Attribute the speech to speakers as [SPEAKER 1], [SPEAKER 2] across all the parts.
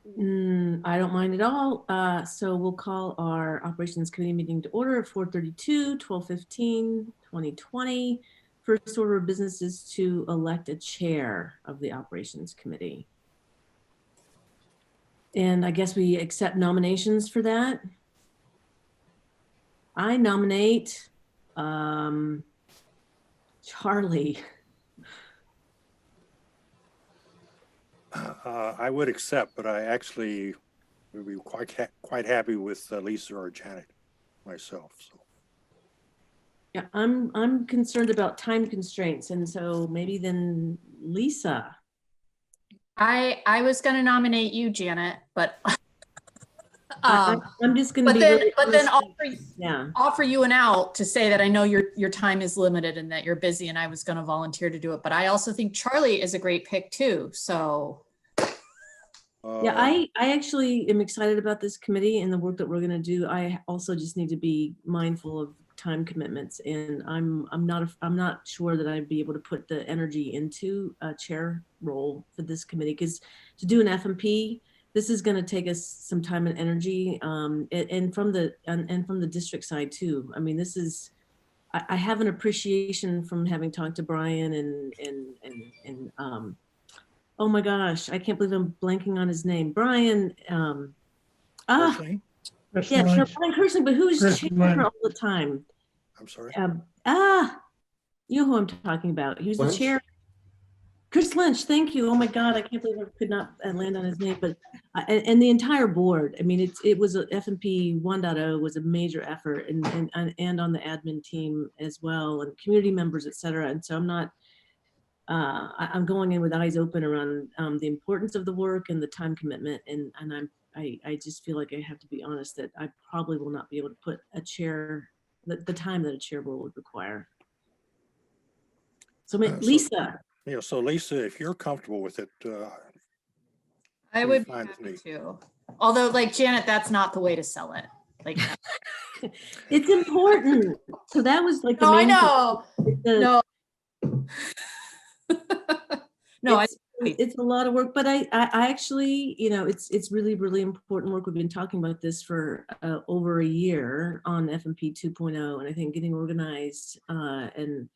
[SPEAKER 1] I don't mind at all. So we'll call our Operations Committee meeting to order at 4:32, 12/15/2020. First order of business is to elect a chair of the Operations Committee. And I guess we accept nominations for that. I nominate Charlie.
[SPEAKER 2] I would accept, but I actually would be quite happy with Lisa or Janet myself. So.
[SPEAKER 1] Yeah, I'm concerned about time constraints, and so maybe then Lisa.
[SPEAKER 3] I was going to nominate you, Janet, but
[SPEAKER 1] I'm just going to be really
[SPEAKER 3] but then offer you an out to say that I know your time is limited and that you're busy, and I was going to volunteer to do it. But I also think Charlie is a great pick too. So
[SPEAKER 1] yeah, I actually am excited about this committee and the work that we're going to do. I also just need to be mindful of time commitments, and I'm not sure that I'd be able to put the energy into a chair role for this committee, because to do an FMP, this is going to take us some time and energy, and from the district side too. I mean, this is, I have an appreciation from having talked to Brian and oh my gosh, I can't believe I'm blanking on his name. Brian, yeah, Brian Kersling, but who's chair all the time?
[SPEAKER 2] I'm sorry.
[SPEAKER 1] You know who I'm talking about. He was the chair. Chris Lynch, thank you. Oh my God, I can't believe I could not land on his name, but and the entire board. I mean, it was a FMP 1.0 was a major effort, and on the admin team as well, and community members, et cetera. And so I'm not. I'm going in with eyes open around the importance of the work and the time commitment, and I just feel like I have to be honest that I probably will not be able to put a chair the time that a chair role would require. So Lisa.
[SPEAKER 2] Yeah, so Lisa, if you're comfortable with it,
[SPEAKER 3] I would be happy to. Although, like Janet, that's not the way to sell it. Like,
[SPEAKER 1] it's important. So that was like the
[SPEAKER 3] no,
[SPEAKER 1] main
[SPEAKER 3] I know. No,
[SPEAKER 1] it's a lot of work, but I actually, you know, it's really, really important work. We've been talking about this for over a year on FMP 2.0, and I think getting organized and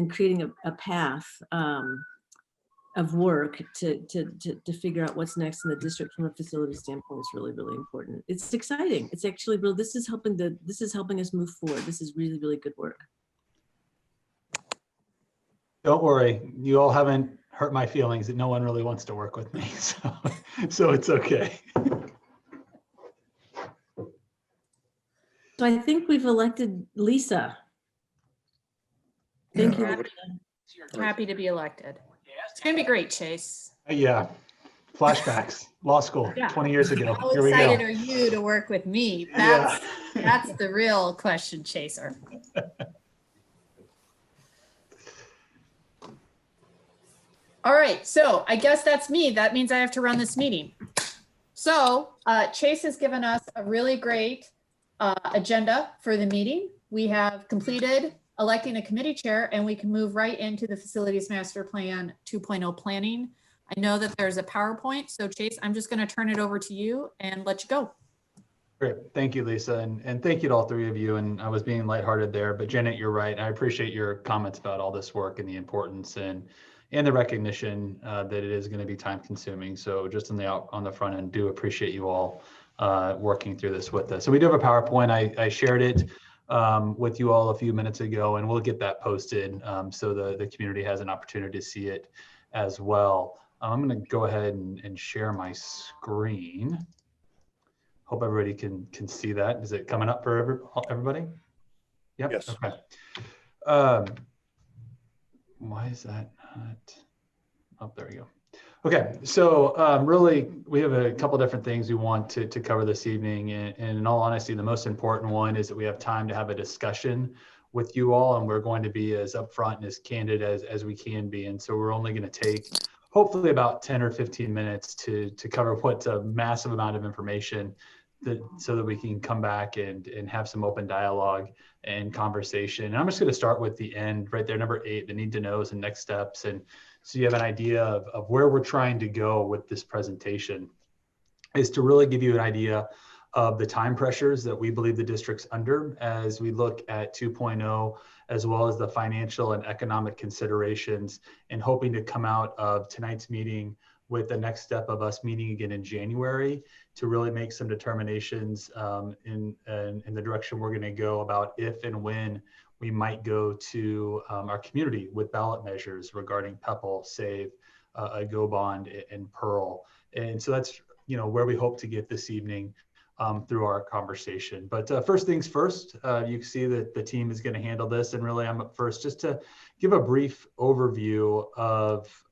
[SPEAKER 1] creating a path of work to figure out what's next in the district from a facility standpoint is really, really important. It's exciting. It's actually real. This is helping us move forward. This is really, really good work.
[SPEAKER 4] Don't worry, you all haven't hurt my feelings that no one really wants to work with me, so it's okay.
[SPEAKER 1] So I think we've elected Lisa. Thank you.
[SPEAKER 3] Happy to be elected. It's gonna be great, Chase.
[SPEAKER 4] Yeah, flashbacks, law school, 20 years ago.
[SPEAKER 3] How excited are you to work with me? That's the real question, Chaser. All right, so I guess that's me. That means I have to run this meeting. So Chase has given us a really great agenda for the meeting. We have completed electing a committee chair, and we can move right into the Facilities Master Plan 2.0 planning. I know that there's a PowerPoint, so Chase, I'm just going to turn it over to you and let you go.
[SPEAKER 4] Great, thank you, Lisa, and thank you to all three of you. And I was being lighthearted there, but Janet, you're right. I appreciate your comments about all this work and the importance and the recognition that it is going to be time consuming. So just on the front end, do appreciate you all working through this with us. So we do have a PowerPoint. I shared it with you all a few minutes ago, and we'll get that posted so the community has an opportunity to see it as well. I'm going to go ahead and share my screen. Hope everybody can see that. Is it coming up for everybody? Yep.
[SPEAKER 2] Yes.
[SPEAKER 4] Okay. Why is that not? Oh, there we go. Okay, so really, we have a couple different things we want to cover this evening. And in all honesty, the most important one is that we have time to have a discussion with you all, and we're going to be as upfront and as candid as we can be. And so we're only going to take hopefully about 10 or 15 minutes to cover what's a massive amount of information so that we can come back and have some open dialogue and conversation. And I'm just going to start with the end right there, number 8, the need to knows and next steps. And so you have an idea of where we're trying to go with this presentation. is to really give you an idea of the time pressures that we believe the district's under as we look at 2.0, as well as the financial and economic considerations, and hoping to come out of tonight's meeting with the next step of us meeting again in January to really make some determinations in the direction we're going to go about if and when we might go to our community with ballot measures regarding PEPL, SAVE, a Go Bond, and Pearl. And so that's where we hope to get this evening through our conversation. But first things first, you can see that the team is going to handle this, and really I'm up first just to give a brief overview of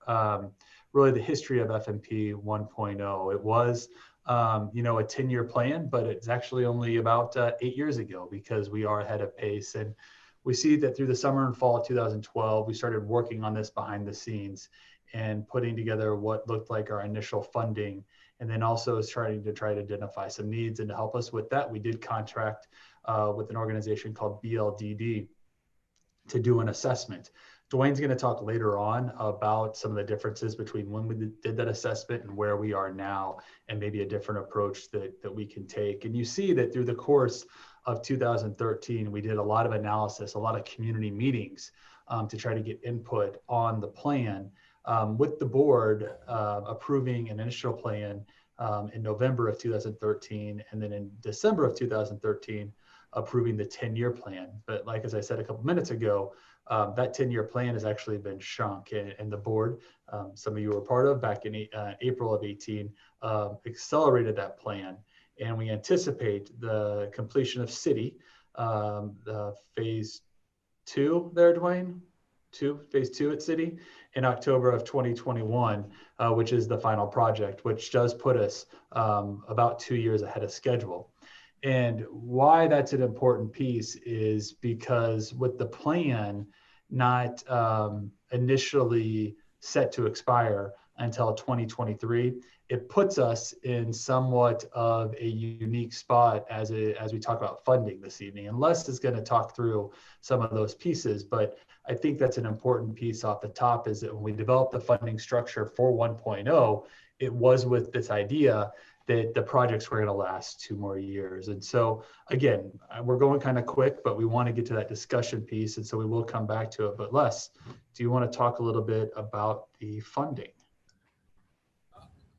[SPEAKER 4] really the history of FMP 1.0. It was a 10-year plan, but it's actually only about 8 years ago because we are ahead of pace. And we see that through the summer and fall of 2012, we started working on this behind the scenes and putting together what looked like our initial funding, and then also is trying to identify some needs. And to help us with that, we did contract with an organization called BLDD to do an assessment. Dwayne's going to talk later on about some of the differences between when we did that assessment and where we are now, and maybe a different approach that we can take. And you see that through the course of 2013, we did a lot of analysis, a lot of community meetings to try to get input on the plan, with the board approving an initial plan in November of 2013, and then in December of 2013, approving the 10-year plan. But like, as I said a couple minutes ago, that 10-year plan has actually been shrunk, and the board, some of you were part of back in April of 18, accelerated that plan. And we anticipate the completion of city, the phase 2 there, Dwayne, phase 2 at city in October of 2021, which is the final project, which does put us about 2 years ahead of schedule. And why that's an important piece is because with the plan not initially set to expire until 2023, it puts us in somewhat of a unique spot as we talk about funding this evening. And Les is going to talk through some of those pieces, but I think that's an important piece off the top, is that when we developed the funding structure for 1.0, it was with this idea that the projects were going to last 2 more years. And so again, we're going kind of quick, but we want to get to that discussion piece, and so we will come back to it. But Les, do you want to talk a little bit about the funding?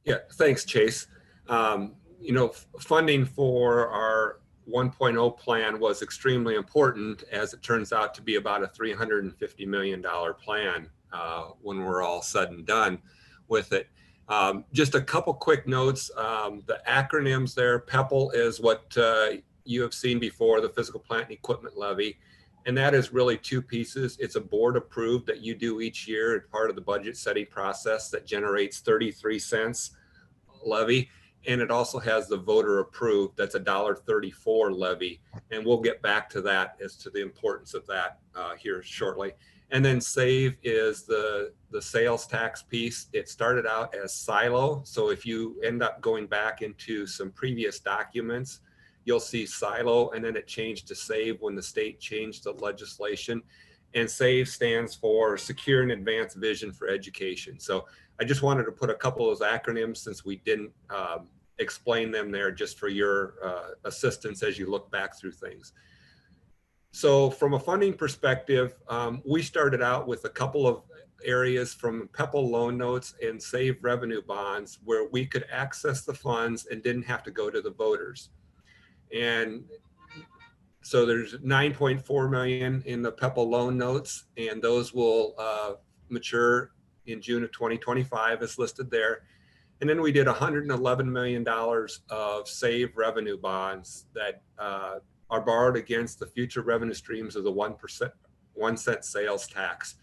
[SPEAKER 5] Yeah, thanks, Chase. Funding for our 1.0 plan was extremely important, as it turns out to be about a $350 million plan when we're all said and done with it. Just a couple quick notes. The acronyms there, PEPL is what you have seen before, the Physical Plant and Equipment Levy. And that is really 2 pieces. It's a board approved that you do each year as part of the budget setting process that generates 33 cents levy. And it also has the voter approved, that's $1.34 levy. And we'll get back to that as to the importance of that here shortly. And then SAVE is the sales tax piece. It started out as silo. So if you end up going back into some previous documents, you'll see silo, and then it changed to SAVE when the state changed the legislation. And SAVE stands for Secure and Advanced Vision for Education. So I just wanted to put a couple of those acronyms, since we didn't explain them there, just for your assistance as you look back through things. So from a funding perspective, we started out with a couple of areas from PEPL loan notes and SAVE revenue bonds where we could access the funds and didn't have to go to the voters. And so there's 9.4 million in the PEPL loan notes, and those will mature in June of 2025 as listed there. And then we did $111 million of SAVE revenue bonds that are borrowed against the future revenue streams of the 1 cent sales tax.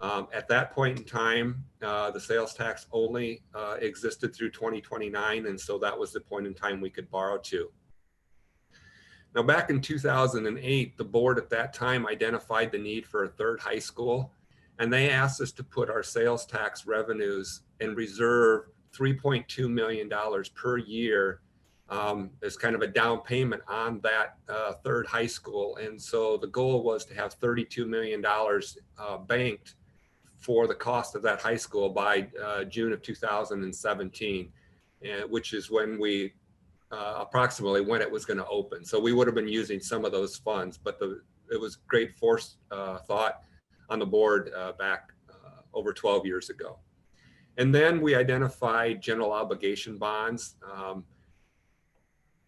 [SPEAKER 5] At that point in time, the sales tax only existed through 2029. And so that was the point in time we could borrow to. Now, back in 2008, the board at that time identified the need for a 3rd high school, and they asked us to put our sales tax revenues and reserve $3.2 million per year as kind of a down payment on that 3rd high school. And so the goal was to have $32 million banked for the cost of that high school by June of 2017. and which is when we approximately when it was going to open. So we would have been using some of those funds, but it was great thought on the board back over 12 years ago. And then we identified general obligation bonds.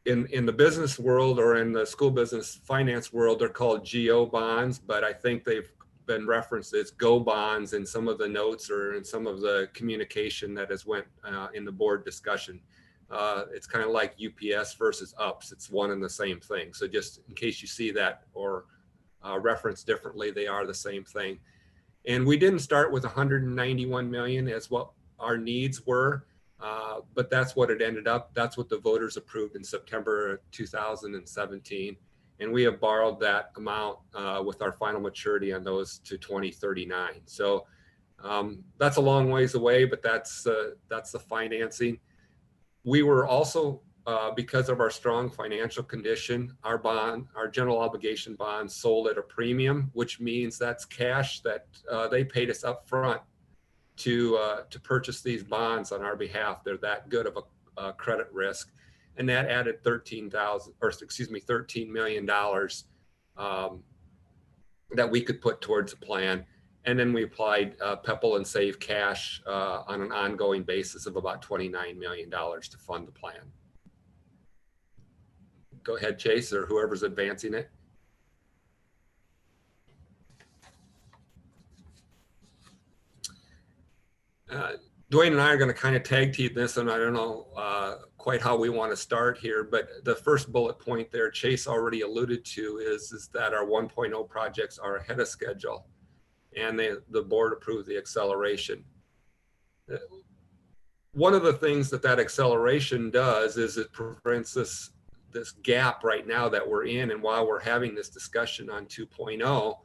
[SPEAKER 5] In the business world or in the school business finance world, they're called GO bonds, but I think they've been referenced as GO bonds in some of the notes or in some of the communication that has went in the board discussion. It's kind of like UPS versus UPS. It's one and the same thing. So just in case you see that or referenced differently, they are the same thing. And we didn't start with 191 million as what our needs were, but that's what it ended up. That's what the voters approved in September 2017. And we have borrowed that amount with our final maturity on those to 2039. So that's a long ways away, but that's the financing. We were also, because of our strong financial condition, our general obligation bonds sold at a premium, which means that's cash that they paid us up front to purchase these bonds on our behalf. They're that good of a credit risk. And that added $13 million that we could put towards a plan. And then we applied PEPL and Save cash on an ongoing basis of about $29 million to fund the plan. Go ahead, Chase, or whoever's advancing it. Dwayne and I are going to kind of tag team this, and I don't know quite how we want to start here, but the first bullet point there, Chase already alluded to, is that our 1.0 projects are ahead of schedule, and the board approved the acceleration. One of the things that acceleration does is it prevents this gap right now that we're in, and while we're having this discussion on 2.0,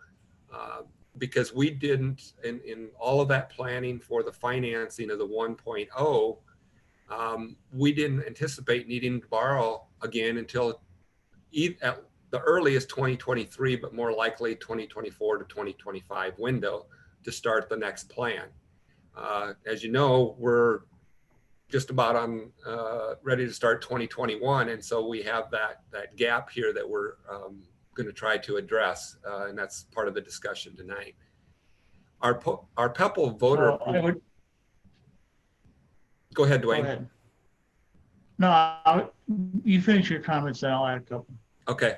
[SPEAKER 5] because we didn't, in all of that planning for the financing of the 1.0, we didn't anticipate needing to borrow again until at the earliest 2023, but more likely 2024 to 2025 window to start the next plan. As you know, we're just about ready to start 2021, and so we have that gap here that we're going to try to address, and that's part of the discussion tonight. Our PEPL voter. Go ahead, Dwayne.
[SPEAKER 6] Go ahead. No, you finish your comments, then I'll add a couple.
[SPEAKER 5] Okay.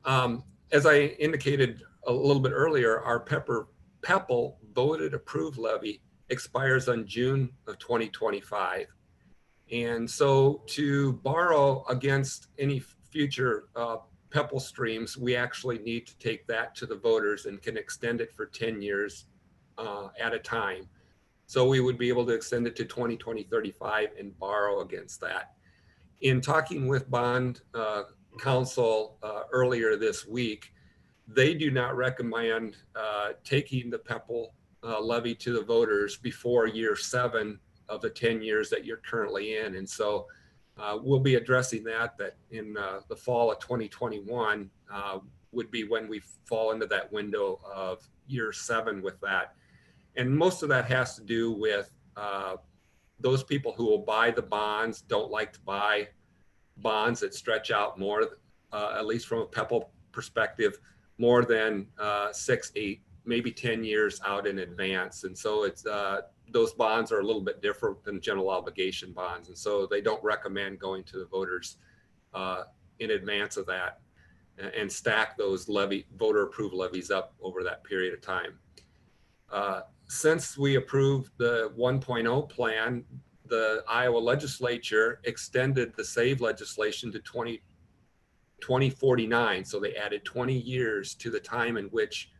[SPEAKER 5] As I indicated a little bit earlier, our PEPL voted approved levy expires on June of 2025. And so to borrow against any future PEPL streams, we actually need to take that to the voters and can extend it for 10 years at a time. So we would be able to extend it to 2035 and borrow against that. In talking with bond counsel earlier this week, they do not recommend taking the PEPL levy to the voters before year 7 of the 10 years that you're currently in. And so we'll be addressing that in the fall of 2021 would be when we fall into that window of year 7 with that. And most of that has to do with those people who will buy the bonds don't like to buy bonds that stretch out more, at least from a PEPL perspective, more than 6, 8, maybe 10 years out in advance. And so it's those bonds are a little bit different than general obligation bonds. And so they don't recommend going to the voters in advance of that and stack those voter approved levies up over that period of time. Since we approved the 1.0 plan, the Iowa legislature extended the SAVE legislation to 2049. So they added 20 years to the time in which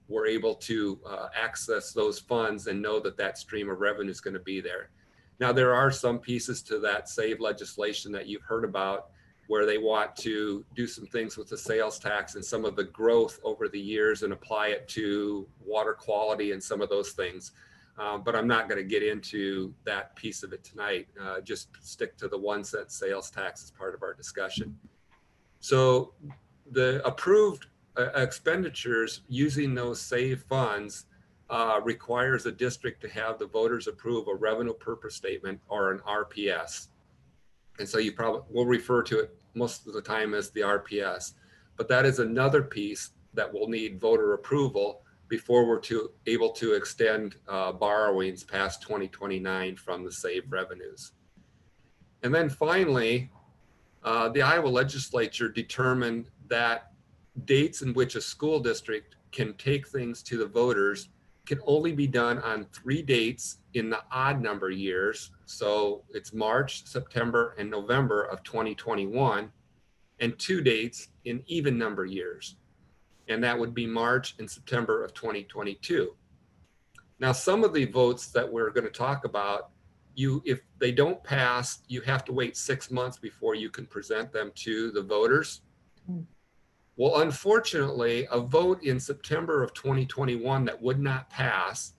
[SPEAKER 5] we're able to access those funds and know that stream of revenue is going to be there. Now, there are some pieces to that SAVE legislation that you've heard about where they want to do some things with the sales tax and some of the growth over the years and apply it to water quality and some of those things. But I'm not going to get into that piece of it tonight. Just stick to the 1 cent sales tax as part of our discussion. So the approved expenditures using those SAVE funds requires a district to have the voters approve a revenue purpose statement or an RPS. And so you probably will refer to it most of the time as the RPS, but that is another piece that will need voter approval before we're able to extend borrowings past 2029 from the saved revenues. And then finally, the Iowa legislature determined that dates in which a school district can take things to the voters can only be done on 3 dates in the odd number years. So it's March, September, and November of 2021, and 2 dates in even number years. And that would be March and September of 2022. Now, some of the votes that we're going to talk about, if they don't pass, you have to wait 6 months before you can present them to the voters. Well, unfortunately, a vote in September of 2021 that would not pass,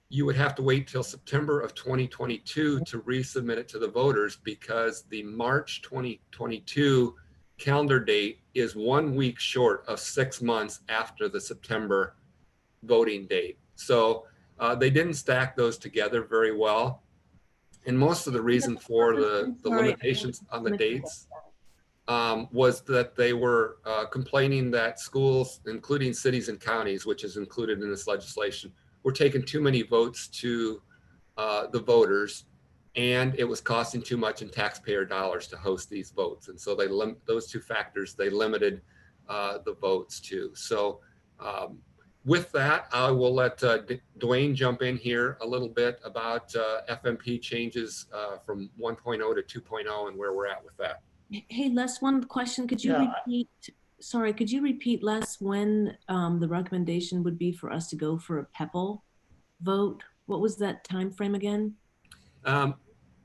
[SPEAKER 5] you would have to wait till September of 2022 to resubmit it to the voters, because the March 2022 calendar date is 1 week short of 6 months after the September voting date. So they didn't stack those together very well. And most of the reason for the limitations on the dates was that they were complaining that schools, including cities and counties, which is included in this legislation, were taking too many votes to the voters, and it was costing too much in taxpayer dollars to host these votes. And so those 2 factors, they limited the votes to. So with that, I will let Dwayne jump in here a little bit about FMP changes from 1.0 to 2.0 and where we're at with that.
[SPEAKER 1] Hey, Les, one question. Could you repeat, sorry, could you repeat, Les, when the recommendation would be for us to go for a PEPL vote? What was that time frame again?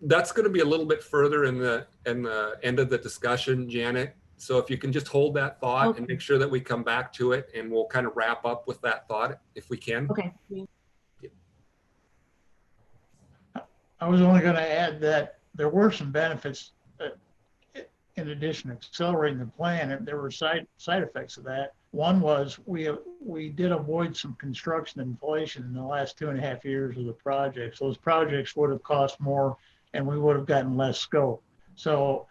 [SPEAKER 5] That's going to be a little bit further in the end of the discussion, Janet. So if you can just hold that thought and make sure that we come back to it, and we'll kind of wrap up with that thought if we can.
[SPEAKER 1] Okay.
[SPEAKER 6] I was only going to add that there were some benefits in addition to accelerating the plan, and there were side effects of that. One was we did avoid some construction inflation in the last 2.5 years of the projects. Those projects would have cost more, and we would have gotten less scope. So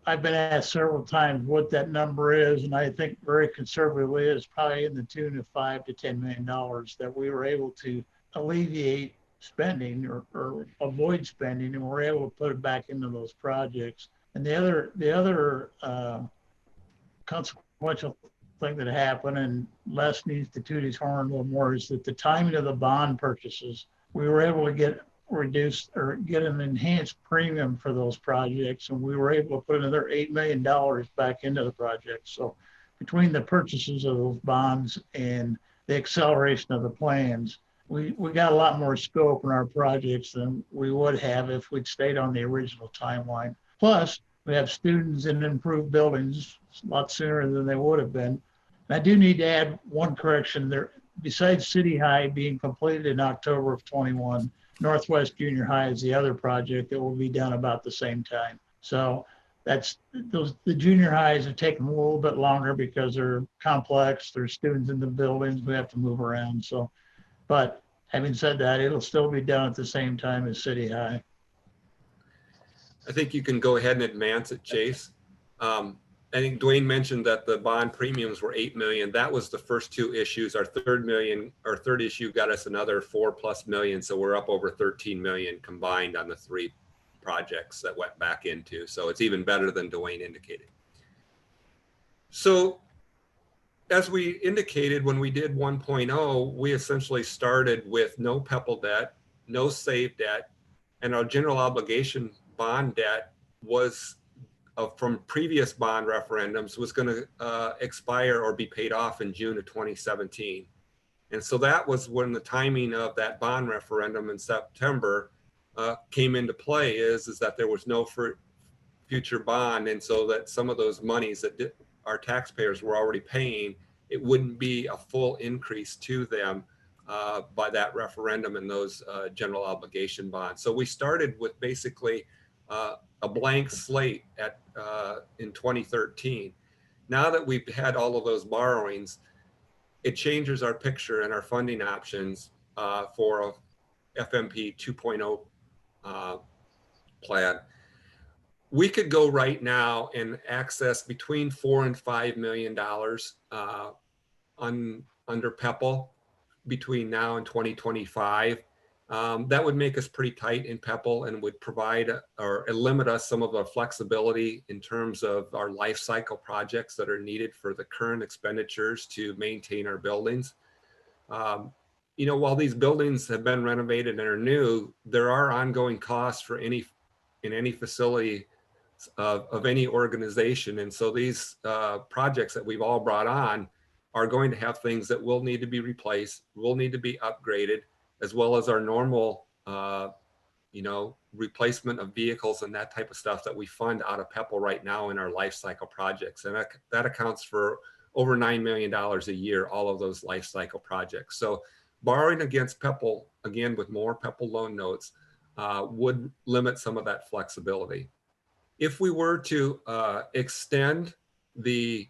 [SPEAKER 6] I've been asked several times what that number is, and I think very conservatively it's probably in the tune of $5 to $10 million that we were able to alleviate spending or avoid spending, and we're able to put it back into those projects. And the other consequential thing that happened, and Les needs to toot his horn a little more, is that the timing of the bond purchases, we were able to get reduced or get an enhanced premium for those projects, and we were able to put another $8 million back into the project. So between the purchases of those bonds and the acceleration of the plans, we got a lot more scope in our projects than we would have if we'd stayed on the original timeline. Plus, we have students in improved buildings a lot sooner than they would have been. And I do need to add one correction there. Besides City High being completed in October of 21, Northwest Junior High is the other project that will be done about the same time. So the junior highs have taken a little bit longer because they're complex. There's students in the buildings. We have to move around. So, but having said that, it'll still be done at the same time as City High.
[SPEAKER 5] I think you can go ahead and advance it, Chase. I think Dwayne mentioned that the bond premiums were $8 million. That was the first 2 issues. Our third issue got us another $4+ million. So we're up over 13 million combined on the 3 projects that went back into. So it's even better than Dwayne indicated. So as we indicated, when we did 1.0, we essentially started with no PEPL debt, no SAVE debt, and our general obligation bond debt was from previous bond referendums was going to expire or be paid off in June of 2017. And so that was when the timing of that bond referendum in September came into play, is that there was no future bond. And so that some of those monies that our taxpayers were already paying, it wouldn't be a full increase to them by that referendum and those general obligation bonds. So we started with basically a blank slate in 2013. Now that we've had all of those borrowings, it changes our picture and our funding options for a FMP 2.0 plan. We could go right now and access between $4 and $5 million under PEPL between now and 2025. That would make us pretty tight in PEPL and would provide or limit us some of our flexibility in terms of our life cycle projects that are needed for the current expenditures to maintain our buildings. You know, while these buildings have been renovated and are new, there are ongoing costs for in any facility of any organization. And so these projects that we've all brought on are going to have things that will need to be replaced, will need to be upgraded, as well as our normal, you know, replacement of vehicles and that type of stuff that we fund out of PEPL right now in our life cycle projects. And that accounts for over $9 million a year, all of those life cycle projects. So borrowing against PEPL, again, with more PEPL loan notes, would limit some of that flexibility. If we were to extend the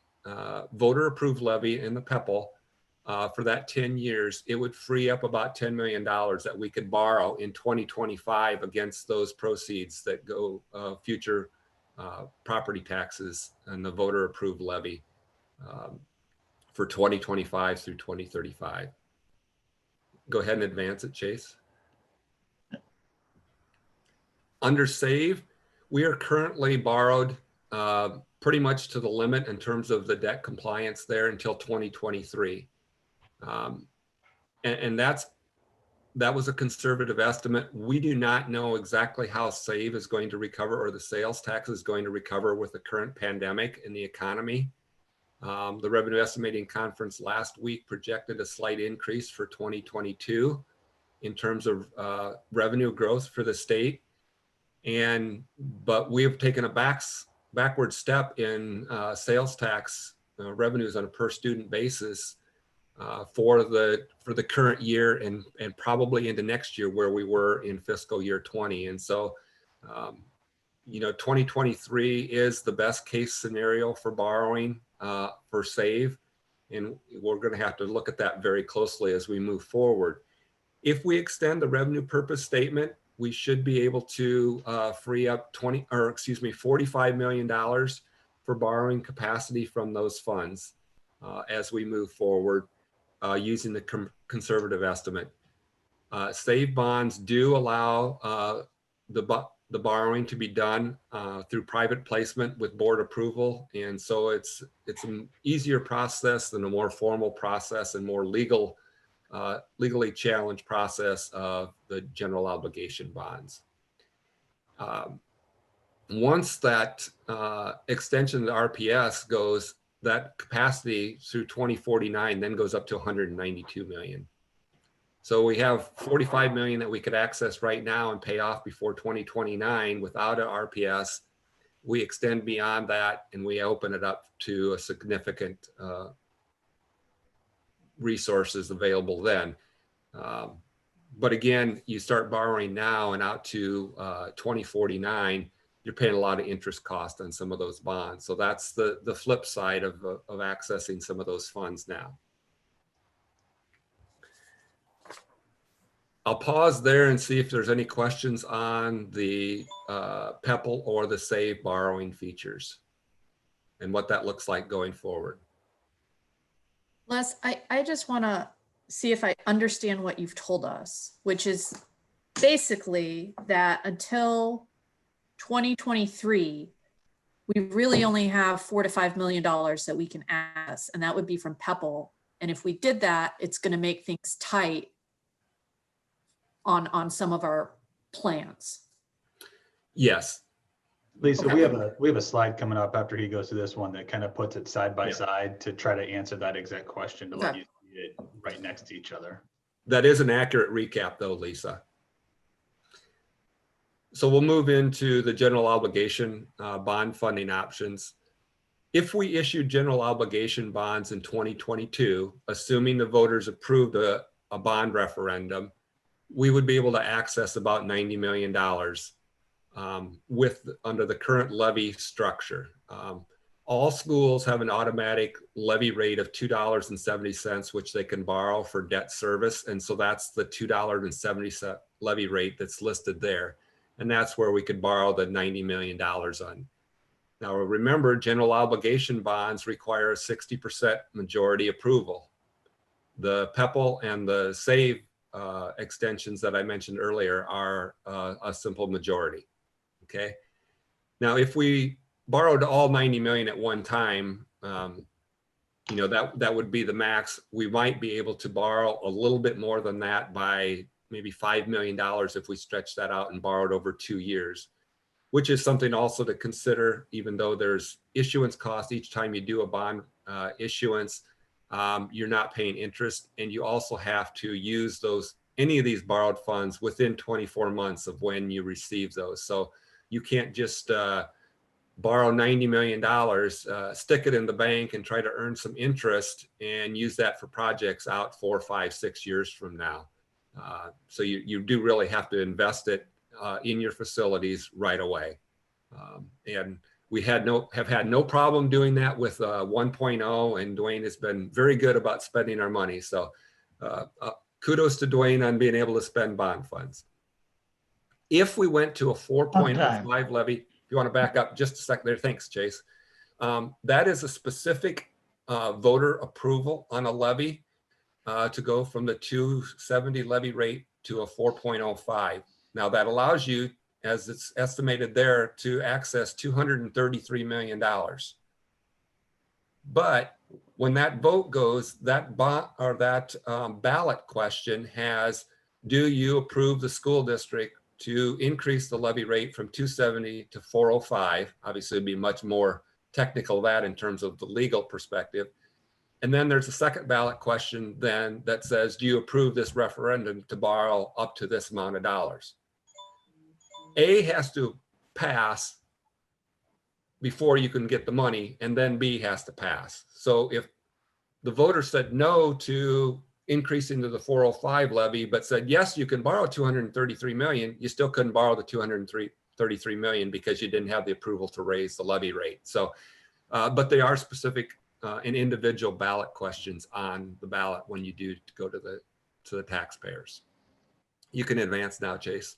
[SPEAKER 5] voter approved levy in the PEPL for that 10 years, it would free up about $10 million that we could borrow in 2025 against those proceeds that go future property taxes and the voter approved levy for 2025 through 2035. Go ahead and advance it, Chase. Under SAVE, we are currently borrowed pretty much to the limit in terms of the debt compliance there until 2023. And that was a conservative estimate. We do not know exactly how SAVE is going to recover or the sales tax is going to recover with the current pandemic in the economy. The Revenue Estimating Conference last week projected a slight increase for 2022 in terms of revenue growth for the state. But we have taken a backward step in sales tax revenues on a per student basis for the current year and probably into next year where we were in fiscal year 20. And so, you know, 2023 is the best case scenario for borrowing for SAVE. And we're going to have to look at that very closely as we move forward. If we extend the revenue purpose statement, we should be able to free up $45 million for borrowing capacity from those funds as we move forward using the conservative estimate. SAVE bonds do allow the borrowing to be done through private placement with board approval. And so it's an easier process than a more formal process and more legally challenged process of the general obligation bonds. Once that extension of the RPS goes, that capacity through 2049 then goes up to 192 million. So we have 45 million that we could access right now and pay off before 2029 without an RPS. We extend beyond that and we open it up to a significant resources available then. But again, you start borrowing now and out to 2049, you're paying a lot of interest cost on some of those bonds. So that's the flip side of accessing some of those funds now. I'll pause there and see if there's any questions on the PEPL or the SAVE borrowing features and what that looks like going forward.
[SPEAKER 3] Les, I just want to see if I understand what you've told us, which is basically that until 2023, we really only have $4 to $5 million that we can access, and that would be from PEPL. And if we did that, it's going to make things tight on some of our plans.
[SPEAKER 5] Yes.
[SPEAKER 4] Lisa,
[SPEAKER 3] Okay.
[SPEAKER 4] we have a slide coming up after he goes to this one that kind of puts it side by side to try to answer that exact question to let you see it right next to each other.
[SPEAKER 5] That is an accurate recap though, Lisa. So we'll move into the general obligation bond funding options. If we issued general obligation bonds in 2022, assuming the voters approved a bond referendum, we would be able to access about $90 million under the current levy structure. all schools have an automatic levy rate of $2.70, which they can borrow for debt service. And so that's the $2.70 levy rate that's listed there. And that's where we could borrow the $90 million on. Now, remember, general obligation bonds require a 60% majority approval. The PEPL and the SAVE extensions that I mentioned earlier are a simple majority, okay? Now, if we borrowed all 90 million at one time, you know, that would be the max. We might be able to borrow a little bit more than that by maybe $5 million if we stretch that out and borrowed over 2 years, which is something also to consider, even though there's issuance cost each time you do a bond issuance. You're not paying interest, and you also have to use any of these borrowed funds within 24 months of when you receive those. So you can't just borrow $90 million, stick it in the bank and try to earn some interest and use that for projects out 4, 5, 6 years from now. So you do really have to invest it in your facilities right away. And we have had no problem doing that with 1.0, and Dwayne has been very good about spending our money. So kudos to Dwayne on being able to spend bond funds. If we went to a 4.05 levy, if you want to back up just a second there, thanks, Chase. That is a specific voter approval on a levy to go from the 270 levy rate to a 4.05. Now that allows you, as it's estimated there, to access $233 million. But when that vote goes, that ballot question has, do you approve the school district to increase the levy rate from 270 to 405? Obviously, it'd be much more technical that in terms of the legal perspective. And then there's a second ballot question then that says, do you approve this referendum to borrow up to this amount of dollars? A has to pass before you can get the money, and then B has to pass. So if the voter said no to increasing to the 405 levy, but said, yes, you can borrow 233 million, you still couldn't borrow the 233 million because you didn't have the approval to raise the levy rate. So, but they are specific and individual ballot questions on the ballot when you do go to the taxpayers. You can advance now, Chase.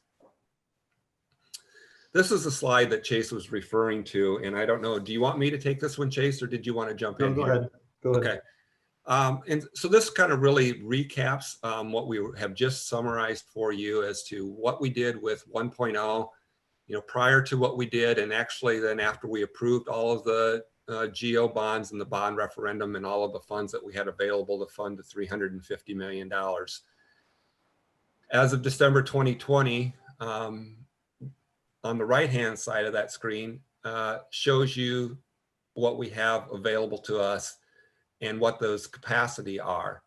[SPEAKER 5] This is a slide that Chase was referring to, and I don't know, do you want me to take this one, Chase, or did you want to jump in?
[SPEAKER 4] No, go ahead. Go ahead.
[SPEAKER 5] Okay. And so this kind of really recaps what we have just summarized for you as to what we did with 1.0, you know, prior to what we did, and actually then after we approved all of the GO bonds and the bond referendum and all of the funds that we had available to fund the $350 million. As of December 2020, on the right-hand side of that screen shows you what we have available to us and what those capacity are.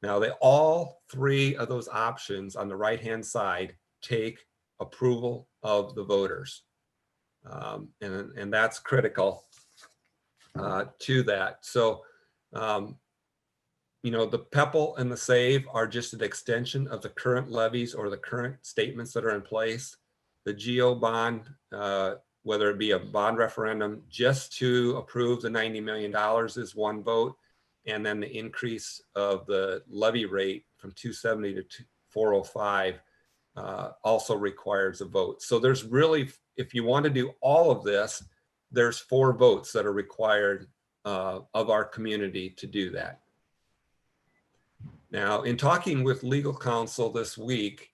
[SPEAKER 5] Now, all three of those options on the right-hand side take approval of the voters. And that's critical to that. So, you know, the PEPL and the SAVE are just an extension of the current levies or the current statements that are in place. The GO bond, whether it be a bond referendum just to approve the $90 million is one vote. And then the increase of the levy rate from 270 to 405 also requires a vote. So there's really, if you want to do all of this, there's 4 votes that are required of our community to do that. Now, in talking with legal counsel this week,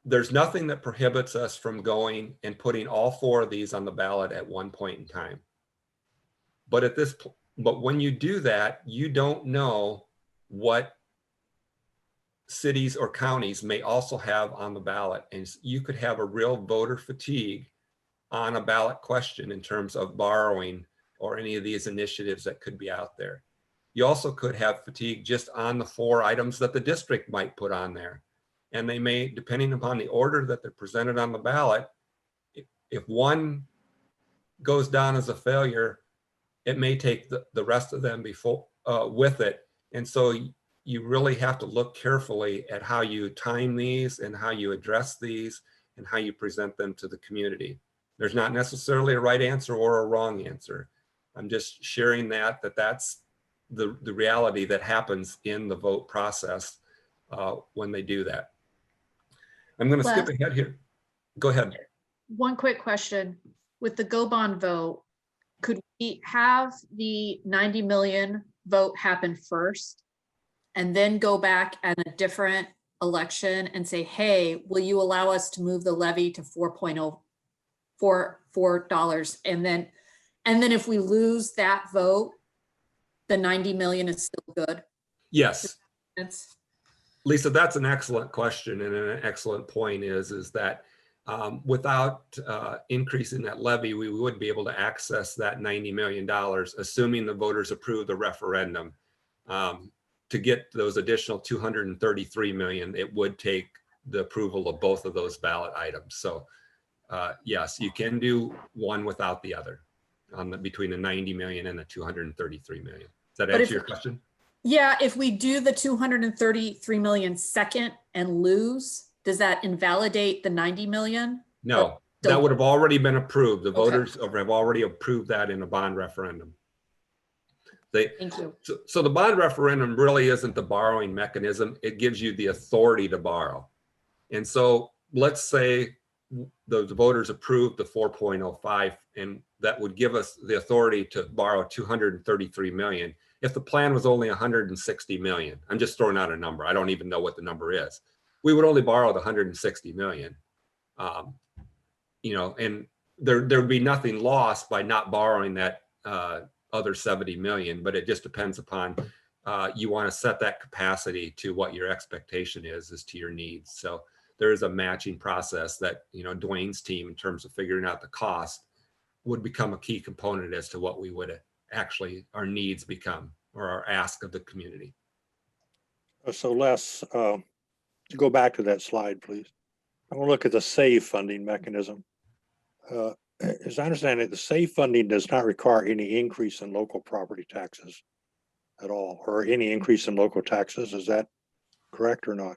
[SPEAKER 5] there's nothing that prohibits us from going and putting all 4 of these on the ballot at one point in time. But when you do that, you don't know what cities or counties may also have on the ballot. And you could have a real voter fatigue on a ballot question in terms of borrowing or any of these initiatives that could be out there. You also could have fatigue just on the 4 items that the district might put on there. And they may, depending upon the order that they're presented on the ballot, if one goes down as a failure, it may take the rest of them with it. And so you really have to look carefully at how you time these and how you address these and how you present them to the community. There's not necessarily a right answer or a wrong answer. I'm just sharing that's the reality that happens in the vote process when they do that. I'm going to skip ahead here. Go ahead.
[SPEAKER 3] One quick question. With the go bond vote, could we have the 90 million vote happen first and then go back at a different election and say, hey, will you allow us to move the levy to $4.04? And then if we lose that vote, the 90 million is still good?
[SPEAKER 5] Yes.
[SPEAKER 3] That's
[SPEAKER 5] Lisa, that's an excellent question, and an excellent point is that without increasing that levy, we would be able to access that $90 million, assuming the voters approve the referendum. To get those additional 233 million, it would take the approval of both of those ballot items. So yes, you can do one without the other between the 90 million and the 233 million. Does that answer your question?
[SPEAKER 3] Yeah, if we do the 233 million second and lose, does that invalidate the 90 million?
[SPEAKER 5] No, that would have already been approved. The voters have already approved that in a bond referendum.
[SPEAKER 3] Thank you.
[SPEAKER 5] So the bond referendum really isn't the borrowing mechanism. It gives you the authority to borrow. And so let's say the voters approved the 4.05, and that would give us the authority to borrow 233 million. If the plan was only 160 million, I'm just throwing out a number. I don't even know what the number is. We would only borrow the 160 million. You know, and there'd be nothing lost by not borrowing that other 70 million, but it just depends upon you want to set that capacity to what your expectation is as to your needs. So there is a matching process that, you know, Dwayne's team, in terms of figuring out the cost, would become a key component as to what we would actually, our needs become, or our ask of the community.
[SPEAKER 2] So Les, go back to that slide, please. I want to look at the SAVE funding mechanism. As I understand it, the SAVE funding does not require any increase in local property taxes at all, or any increase in local taxes. Is that correct or not?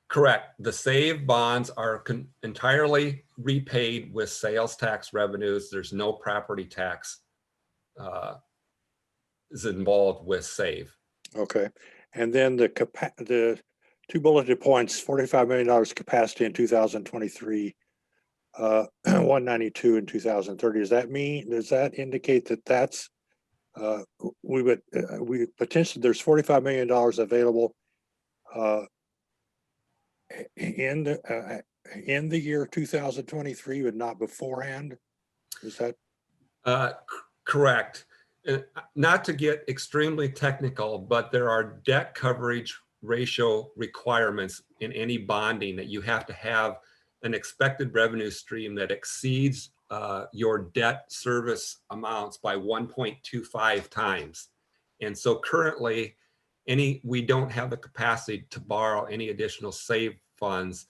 [SPEAKER 5] Correct. The SAVE bonds are entirely repaid with sales tax revenues. There's no property tax is involved with SAVE.
[SPEAKER 2] Okay. And then the two bulleted points, $45 million capacity in 2023, 192 in 2030. Does that indicate that that's we potentially, there's $45 million available in the year 2023, but not beforehand? Is that
[SPEAKER 5] correct? Not to get extremely technical, but there are debt coverage ratio requirements in any bonding that you have to have an expected revenue stream that exceeds your debt service amounts by 1.25 times. And so currently, we don't have the capacity to borrow any additional SAVE funds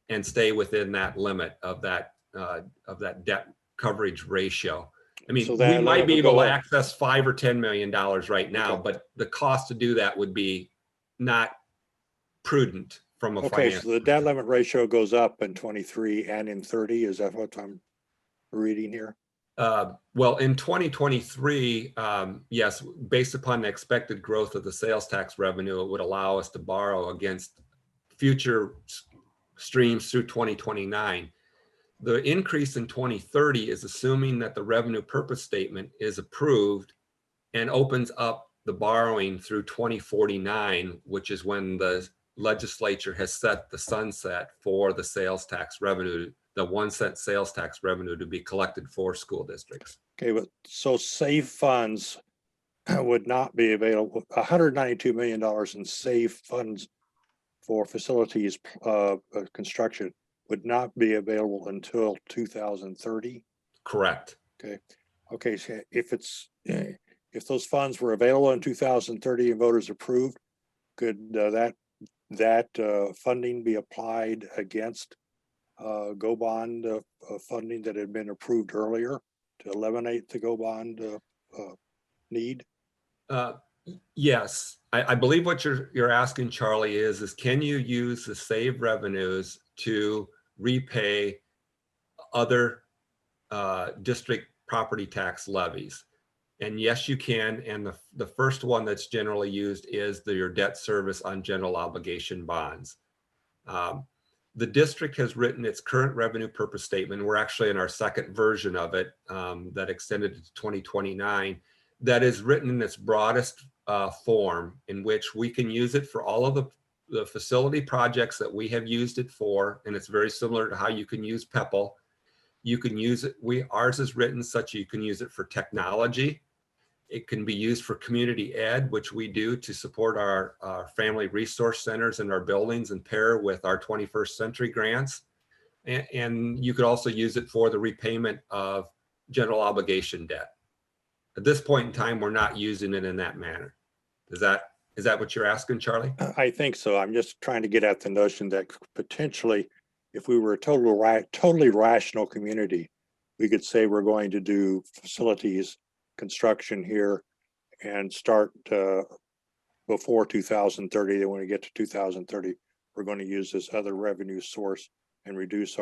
[SPEAKER 5] and stay within that limit of that debt coverage ratio. I mean, so we might be able to access $5 or $10 million right now, but the cost to do that would be not prudent from a finance.
[SPEAKER 2] So the debt limit ratio goes up in 23 and in 30. Is that what I'm reading here?
[SPEAKER 5] Well, in 2023, yes, based upon the expected growth of the sales tax revenue, it would allow us to borrow against future streams through 2029. The increase in 2030 is assuming that the revenue purpose statement is approved and opens up the borrowing through 2049, which is when the legislature has set the sunset for the sales tax revenue, the 1 cent sales tax revenue to be collected for school districts.
[SPEAKER 2] Okay, but so SAVE funds would not be available. $192 million in SAVE funds for facilities construction would not be available until 2030.
[SPEAKER 5] Correct.
[SPEAKER 2] Okay. So if those funds were available in 2030 and voters approved, could that funding be applied against go bond funding that had been approved earlier to eliminate the go bond need?
[SPEAKER 5] Yes, I believe what you're asking, Charlie, is can you use the SAVE revenues to repay other district property tax levies. And yes, you can. And the first one that's generally used is your debt service on general obligation bonds. The district has written its current revenue purpose statement. We're actually in our second version of it that extended to 2029. That is written in its broadest form, in which we can use it for all of the facility projects that we have used it for. And it's very similar to how you can use PEPL. You can use it. Ours is written such you can use it for technology. It can be used for community ed, which we do to support our family resource centers in our buildings and pair with our 21st century grants. And you could also use it for the repayment of general obligation debt. At this point in time, we're not using it in that manner. Is that what you're asking, Charlie?
[SPEAKER 2] I think so. I'm just trying to get at the notion that potentially, if we were a totally rational community, we could say we're going to do facilities construction here and start before 2030. Then when we get to 2030, we're going to use this other revenue source and reduce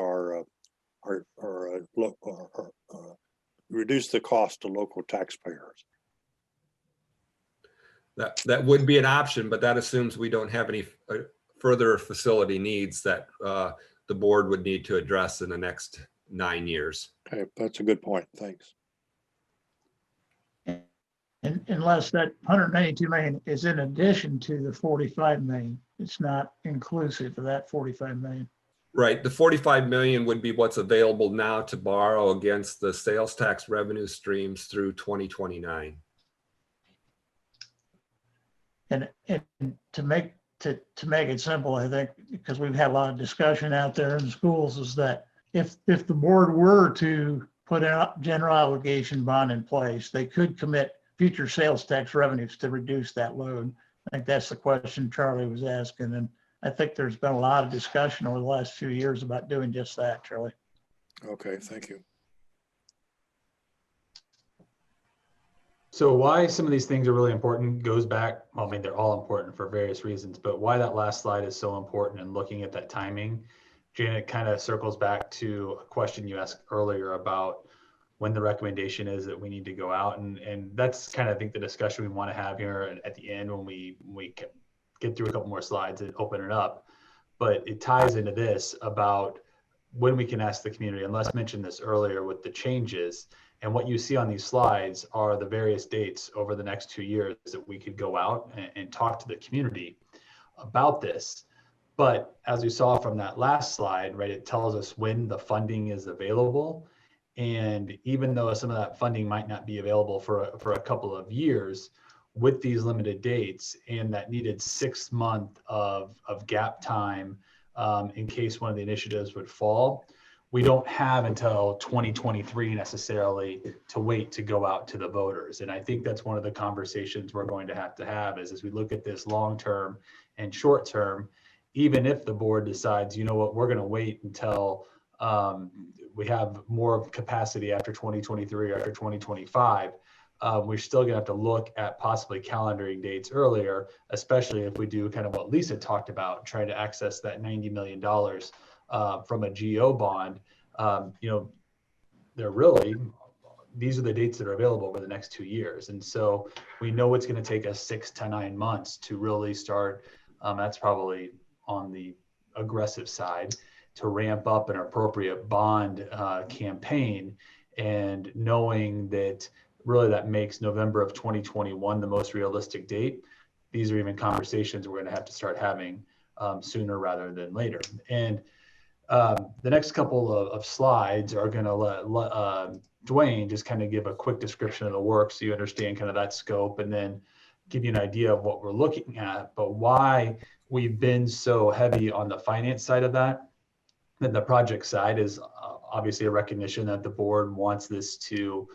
[SPEAKER 2] reduce the cost to local taxpayers.
[SPEAKER 5] That would be an option, but that assumes we don't have any further facility needs that the board would need to address in the next 9 years.
[SPEAKER 2] Okay, that's a good point. Thanks.
[SPEAKER 6] And unless that 192 million is in addition to the 45 million, it's not inclusive of that 45 million.
[SPEAKER 5] Right. The 45 million would be what's available now to borrow against the sales tax revenue streams through 2029.
[SPEAKER 6] And to make it simple, I think, because we've had a lot of discussion out there in schools, is that if the board were to put a general obligation bond in place, they could commit future sales tax revenues to reduce that load. I think that's the question Charlie was asking. And I think there's been a lot of discussion over the last few years about doing just that, Charlie.
[SPEAKER 2] Okay, thank you.
[SPEAKER 4] So why some of these things are really important goes back, well, I mean, they're all important for various reasons, but why that last slide is so important and looking at that timing, Janet, kind of circles back to a question you asked earlier about when the recommendation is that we need to go out. And that's kind of, I think, the discussion we want to have here at the end when we get through a couple more slides and open it up. But it ties into this about when we can ask the community, and Les mentioned this earlier with the changes. And what you see on these slides are the various dates over the next 2 years that we could go out and talk to the community about this. But as we saw from that last slide, right, it tells us when the funding is available. And even though some of that funding might not be available for a couple of years, with these limited dates and that needed 6 months of gap time in case one of the initiatives would fall, we don't have until 2023 necessarily to wait to go out to the voters. And I think that's one of the conversations we're going to have is as we look at this long-term and short-term, even if the board decides, you know what, we're going to wait until we have more capacity after 2023 or after 2025, we're still going to have to look at possibly calendaring dates earlier, especially if we do kind of what Lisa talked about, trying to access that $90 million from a GO bond. You know, these are the dates that are available over the next 2 years. And so we know it's going to take us 6 to 9 months to really start. That's probably on the aggressive side, to ramp up an appropriate bond campaign, and knowing that really that makes November of 2021 the most realistic date. These are even conversations we're going to have to start having sooner rather than later. And the next couple of slides are going to let Dwayne just kind of give a quick description of the work so you understand kind of that scope, and then give you an idea of what we're looking at, but why we've been so heavy on the finance side of that. Then the project side is obviously a recognition that the board wants this to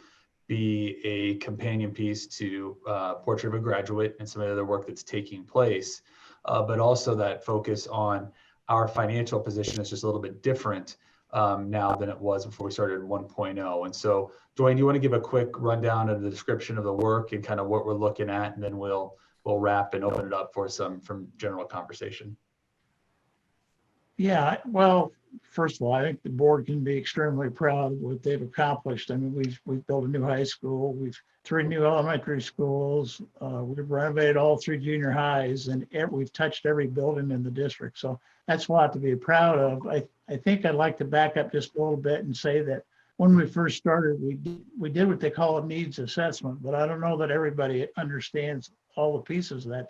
[SPEAKER 4] be a companion piece to Portrait of a Graduate and some of the other work that's taking place, but also that focus on our financial position is just a little bit different now than it was before we started 1.0. And so, Dwayne, you want to give a quick rundown of the description of the work and kind of what we're looking at, and then we'll wrap and open it up for some general conversation.
[SPEAKER 6] Yeah, well, first of all, I think the board can be extremely proud of what they've accomplished. I mean, we've built a new high school, we've 3 new elementary schools, we've renovated all 3 junior highs, and we've touched every building in the district. So that's a lot to be proud of. I think I'd like to back up just a little bit and say that when we first started, we did what they call a needs assessment, but I don't know that everybody understands all the pieces of that.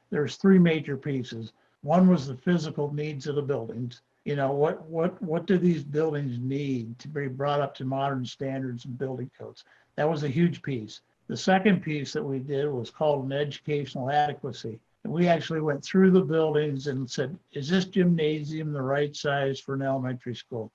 [SPEAKER 6] There's 3 major pieces. One was the physical needs of the buildings. You know, what do these buildings need to be brought up to modern standards and building codes? That was a huge piece. The second piece that we did was called an educational adequacy. And we actually went through the buildings and said, is this gymnasium the right size for an elementary school?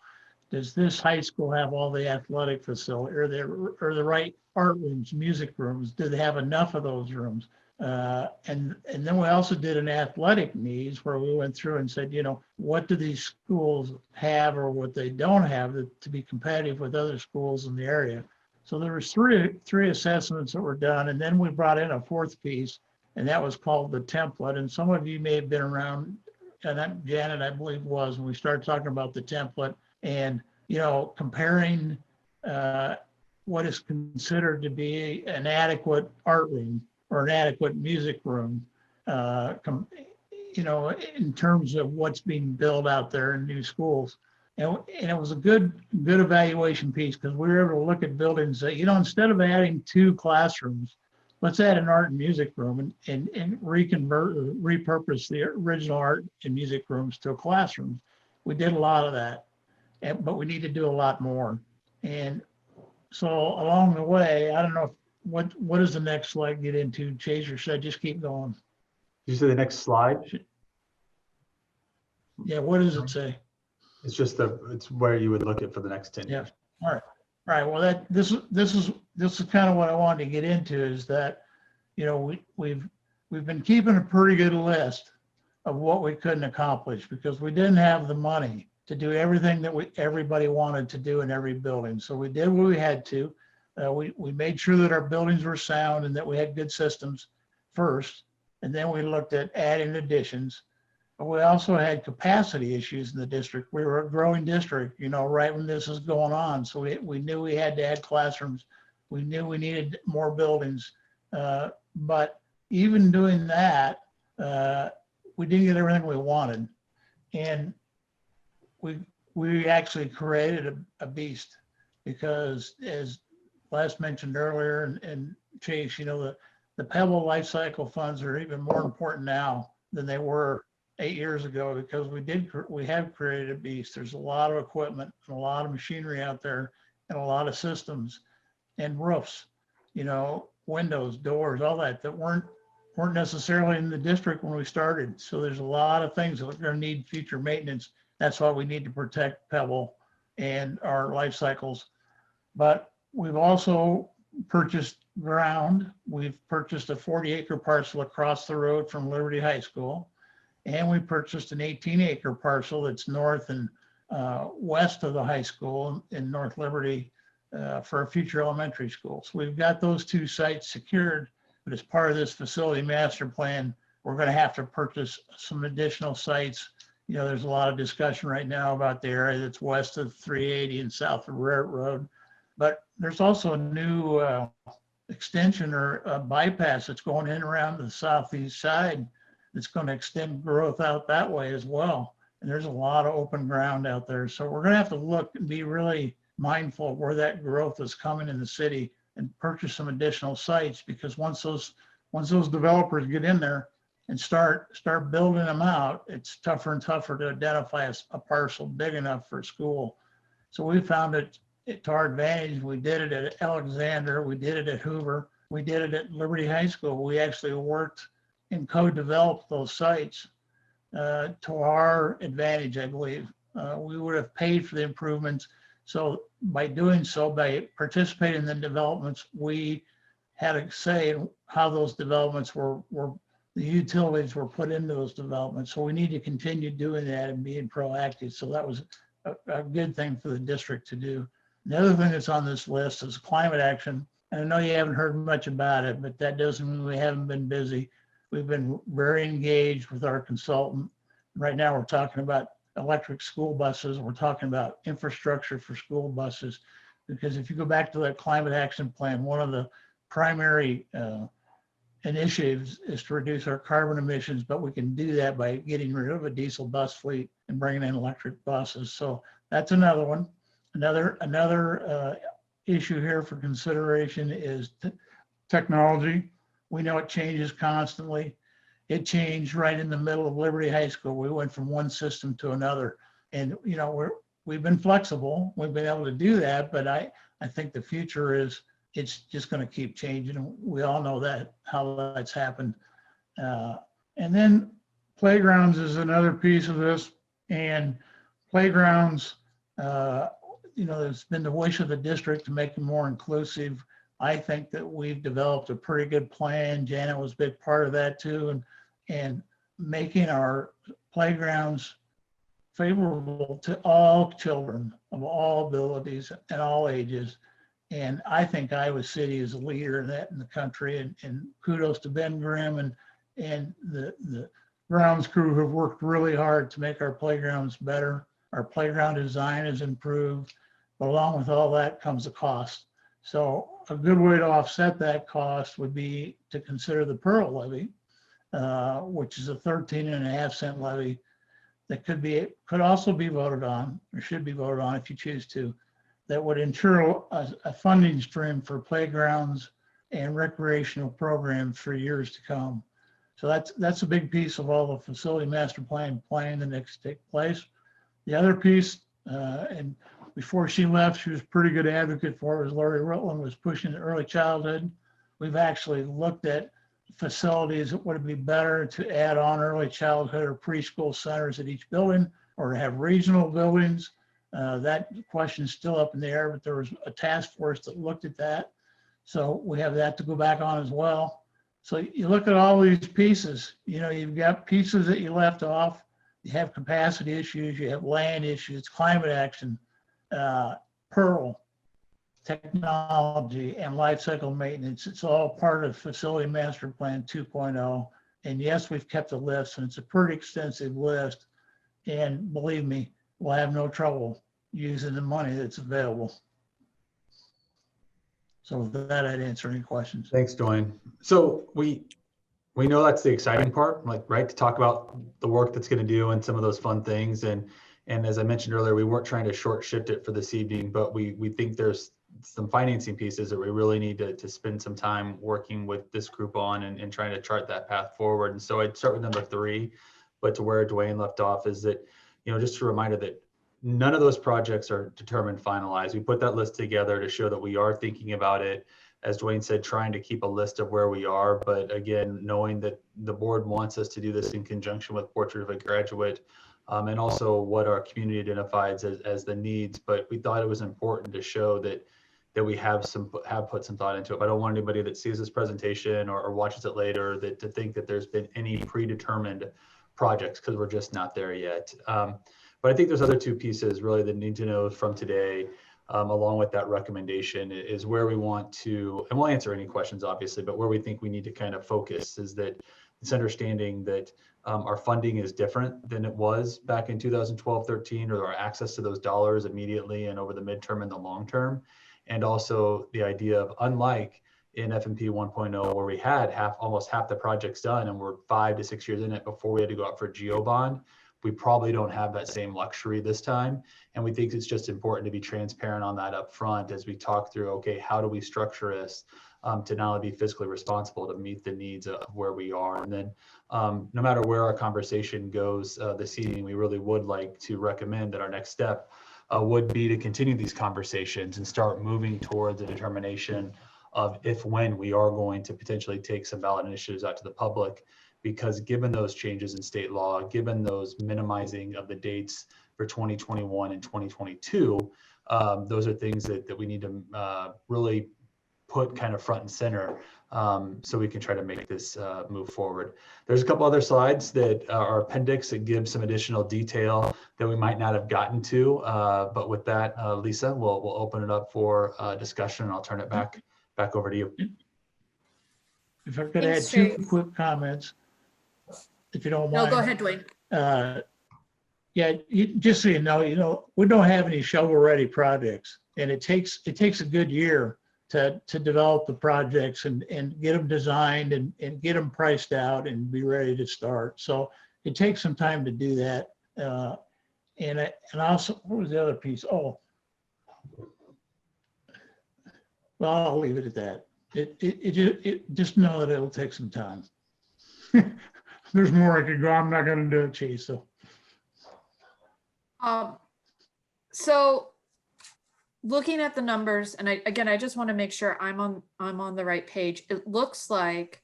[SPEAKER 6] Does this high school have all the athletic facility or the right art rooms, music rooms? Do they have enough of those rooms? And then we also did an athletic needs where we went through and said, you know, what do these schools have or what they don't have to be competitive with other schools in the area? So there was three assessments that were done, and then we brought in a 4th piece, and that was called the template. And some of you may have been around, and Janet, I believe, was when we started talking about the template and, you know, comparing what is considered to be an adequate art room or an adequate music room, you know, in terms of what's being built out there in new schools. And it was a good evaluation piece because we were able to look at buildings that, you know, instead of adding 2 classrooms, let's add an art and music room and repurpose the original art and music rooms to a classroom. We did a lot of that, but we need to do a lot more. And so along the way, I don't know what does the next slide get into, Chase, or should I just keep going?
[SPEAKER 4] Did you say the next slide?
[SPEAKER 6] Yeah, what does it say?
[SPEAKER 4] It's just it's where you would look at for the next 10 years.
[SPEAKER 6] Yeah. All right. Well, this is kind of what I wanted to get into is that, you know, we've been keeping a pretty good list of what we couldn't accomplish because we didn't have the money to do everything that everybody wanted to do in every building. So we did what we had to. We made sure that our buildings were sound and that we had good systems first, and then we looked at adding additions. But we also had capacity issues in the district. We were a growing district, you know, right when this was going on. So we knew we had to add classrooms. We knew we needed more buildings. But even doing that, we didn't get everything we wanted. And we actually created a beast because, as Les mentioned earlier, and Chase, you know, the Pebble life cycle funds are even more important now than they were 8 years ago because we have created a beast. There's a lot of equipment and a lot of machinery out there and a lot of systems and roofs, you know, windows, doors, all that weren't necessarily in the district when we started. So there's a lot of things that are going to need future maintenance. That's why we need to protect Pebble and our life cycles. But we've also purchased ground. We've purchased a 40-acre parcel across the road from Liberty High School. And we purchased an 18-acre parcel that's north and west of the high school in North Liberty for a future elementary school. So we've got those 2 sites secured, but as part of this facility master plan, we're going to have to purchase some additional sites. You know, there's a lot of discussion right now about the area that's west of 380 and south of Raritt Road, but there's also a new extension or a bypass that's going in around the southeast side that's going to extend growth out that way as well. And there's a lot of open ground out there. So we're going to have to look and be really mindful of where that growth is coming in the city and purchase some additional sites, because once those developers get in there and start building them out, it's tougher and tougher to identify a parcel big enough for a school. So we found it to our advantage. We did it at Alexander, we did it at Hoover, we did it at Liberty High School. We actually worked and co-developed those sites to our advantage, I believe. We would have paid for the improvements. So by doing so, by participating in the developments, we had a say in how those developments were the utilities were put into those developments. So we need to continue doing that and being proactive. So that was a good thing for the district to do. The other thing that's on this list is climate action. And I know you haven't heard much about it, but that doesn't mean we haven't been busy. We've been very engaged with our consultant. Right now we're talking about electric school buses. We're talking about infrastructure for school buses. Because if you go back to that climate action plan, one of the primary initiatives is to reduce our carbon emissions, but we can do that by getting rid of a diesel bus fleet and bringing in electric buses. So that's another one. Another issue here for consideration is technology. We know it changes constantly. It changed right in the middle of Liberty High School. We went from one system to another, and you know we've been flexible. We've been able to do that, but I think the future is it's just going to keep changing. We all know that how that's happened. And then playgrounds is another piece of this, and playgrounds. You know, it's been the wish of the district to make them more inclusive. I think that we've developed a pretty good plan. Janet was a big part of that too, and making our playgrounds favorable to all children of all abilities and all ages. And I think Iowa City is a leader in that in the country. And kudos to Ben Grimm and the grounds crew who have worked really hard to make our playgrounds better. Our playground design is improved, but along with all that comes a cost. So a good way to offset that cost would be to consider the Pearl levy, which is a 13.5-cent levy that could also be voted on, or should be voted on if you choose to, that would ensure a funding stream for playgrounds and recreational programs for years to come. So that's a big piece of all the facility master plan planning that needs to take place. The other piece, and before she left, she was a pretty good advocate for it, as Lori Rutland was pushing early childhood. We've actually looked at facilities. Would it be better to add on early childhood or preschool centers at each building, or to have regional buildings? That question is still up in the air, but there was a task force that looked at that. So we have that to go back on as well. So you look at all these pieces, you know, you've got pieces that you left off. You have capacity issues, you have land issues, climate action, Pearl, technology, and life cycle maintenance. It's all part of Facility Master Plan 2.0. And yes, we've kept a list, and it's a pretty extensive list. And believe me, we'll have no trouble using the money that's available. So with that, I'd answer any questions.
[SPEAKER 4] Thanks, Dwayne. So we know that's the exciting part, like, right, to talk about the work that's going to do and some of those fun things. And as I mentioned earlier, we weren't trying to short shift it for this evening, but we think there's some financing pieces that we really need to spend some time working with this group on and trying to chart that path forward. And so I'd start with number 3, but to where Dwayne left off is that, you know, just a reminder that none of those projects are determined, finalized. We put that list together to show that we are thinking about it. As Dwayne said, trying to keep a list of where we are, but again, knowing that the board wants us to do this in conjunction with Portrait of a Graduate, and also what our community identifies as the needs. But we thought it was important to show that we have put some thought into it. But I don't want anybody that sees this presentation or watches it later to think that there's been any predetermined projects, because we're just not there yet. But I think there's other 2 pieces really that need to know from today. Along with that recommendation is where we want to, and we'll answer any questions obviously, but where we think we need to kind of focus is that it's understanding that our funding is different than it was back in 2012-13, or our access to those dollars immediately and over the midterm and the long term. And also the idea of, unlike in FMP 1.0, where we had almost half the projects done and we're 5 to 6 years in it before we had to go out for a GEO bond, we probably don't have that same luxury this time. And we think it's just important to be transparent on that up front as we talk through, okay, how do we structure this to not only be fiscally responsible to meet the needs of where we are. And then no matter where our conversation goes this evening, we really would like to recommend that our next step would be to continue these conversations and start moving towards a determination of when we are going to potentially take some ballot initiatives out to the public. Because given those changes in state law, given those minimizing of the dates for 2021 and 2022, those are things that we need to really put kind of front and center so we can try to make this move forward. There's a couple other slides that are appendix that give some additional detail that we might not have gotten to. But with that, Lisa, we'll open it up for discussion, and I'll turn it back over to you.
[SPEAKER 6] If I could
[SPEAKER 3] Thanks,
[SPEAKER 6] add 2
[SPEAKER 3] Chase.
[SPEAKER 6] quick comments, if you don't
[SPEAKER 3] No,
[SPEAKER 6] mind.
[SPEAKER 3] go ahead, Dwayne.
[SPEAKER 6] Yeah, just so you know, we don't have any shovel-ready projects, and it takes a good year to develop the projects and get them designed and get them priced out and be ready to start. So it takes some time to do that. And also, what was the other piece? Oh, well, I'll leave it at that. It just know that it'll take some time. There's more I could go. I'm not going to do it, Chase.
[SPEAKER 3] So looking at the numbers, and I just want to make sure I'm on the right page. It looks like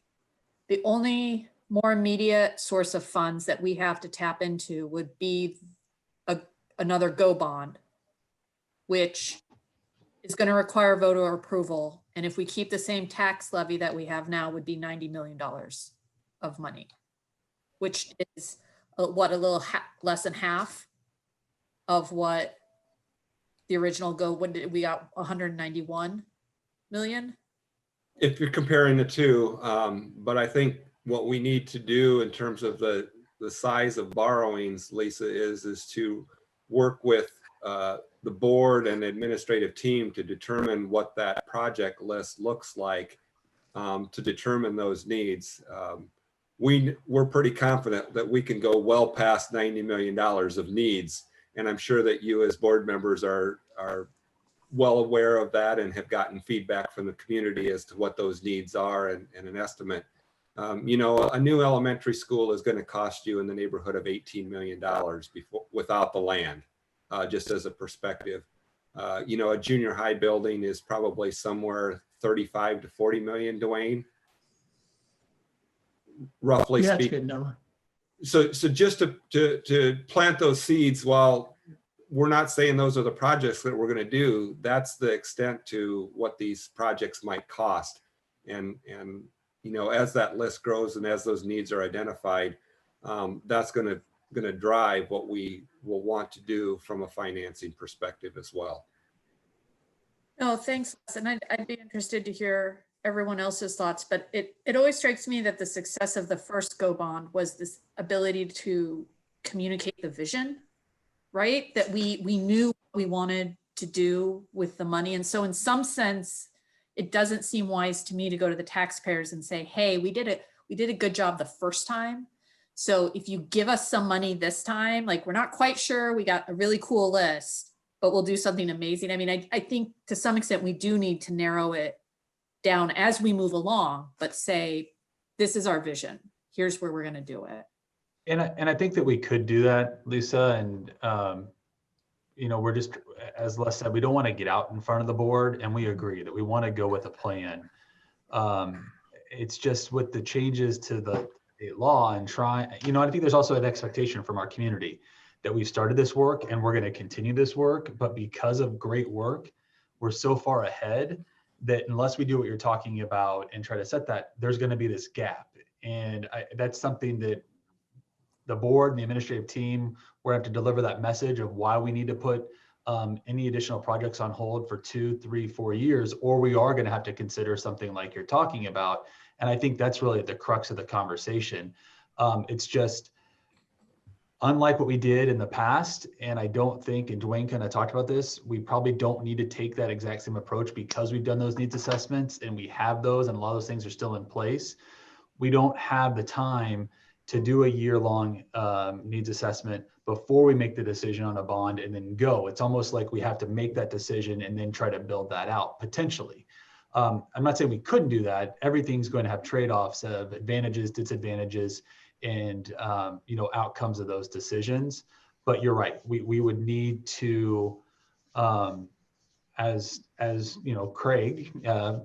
[SPEAKER 3] the only more immediate source of funds that we have to tap into would be another GO bond, which is going to require voter approval. And if we keep the same tax levy that we have now, would be $90 million of money, which is what, a little less than half of what the original GO, when did we got 191 million?
[SPEAKER 5] If you're comparing the two, but I think what we need to do in terms of the size of borrowings, Lisa, is to work with the board and administrative team to determine what that project list looks like, to determine those needs. We're pretty confident that we can go well past $90 million of needs. And I'm sure that you as board members are well aware of that and have gotten feedback from the community as to what those needs are and an estimate. You know, a new elementary school is going to cost you in the neighborhood of $18 million without the land, just as a perspective. You know, a junior high building is probably somewhere 35 to 40 million, Dwayne, roughly
[SPEAKER 6] Yeah, that's a
[SPEAKER 5] speaking.
[SPEAKER 6] good number.
[SPEAKER 5] So just to plant those seeds, while we're not saying those are the projects that we're going to do, that's the extent to what these projects might cost. And you know, as that list grows and as those needs are identified, that's going to drive what we will want to do from a financing perspective as well.
[SPEAKER 3] No, thanks. And I'd be interested to hear everyone else's thoughts, but it always strikes me that the success of the first GO bond was this ability to communicate the vision, right? That we knew what we wanted to do with the money. And so in some sense, it doesn't seem wise to me to go to the taxpayers and say, hey, we did a good job the first time. So if you give us some money this time, like, we're not quite sure, we got a really cool list, but we'll do something amazing. I mean, I think to some extent we do need to narrow it down as we move along, but say, this is our vision. Here's where we're going to do it.
[SPEAKER 4] And I think that we could do that, Lisa. And, you know, we're just, as Les said, we don't want to get out in front of the board, and we agree that we want to go with a plan. It's just with the changes to the law and you know, I think there's also an expectation from our community that we've started this work and we're going to continue this work. But because of great work, we're so far ahead that unless we do what you're talking about and try to set that, there's going to be this gap. And that's something that the board and the administrative team, we're going to have to deliver that message of why we need to put any additional projects on hold for 2, 3, 4 years, or we are going to have to consider something like you're talking about. And I think that's really the crux of the conversation. It's just unlike what we did in the past. And I don't think, and Dwayne kind of talked about this, we probably don't need to take that exact same approach because we've done those needs assessments and we have those, and a lot of those things are still in place. We don't have the time to do a year-long needs assessment before we make the decision on a bond and then go. It's almost like we have to make that decision and then try to build that out potentially. I'm not saying we couldn't do that. Everything's going to have trade-offs of advantages, disadvantages, and you know, outcomes of those decisions. But you're right. We would need to, as you know, Craig,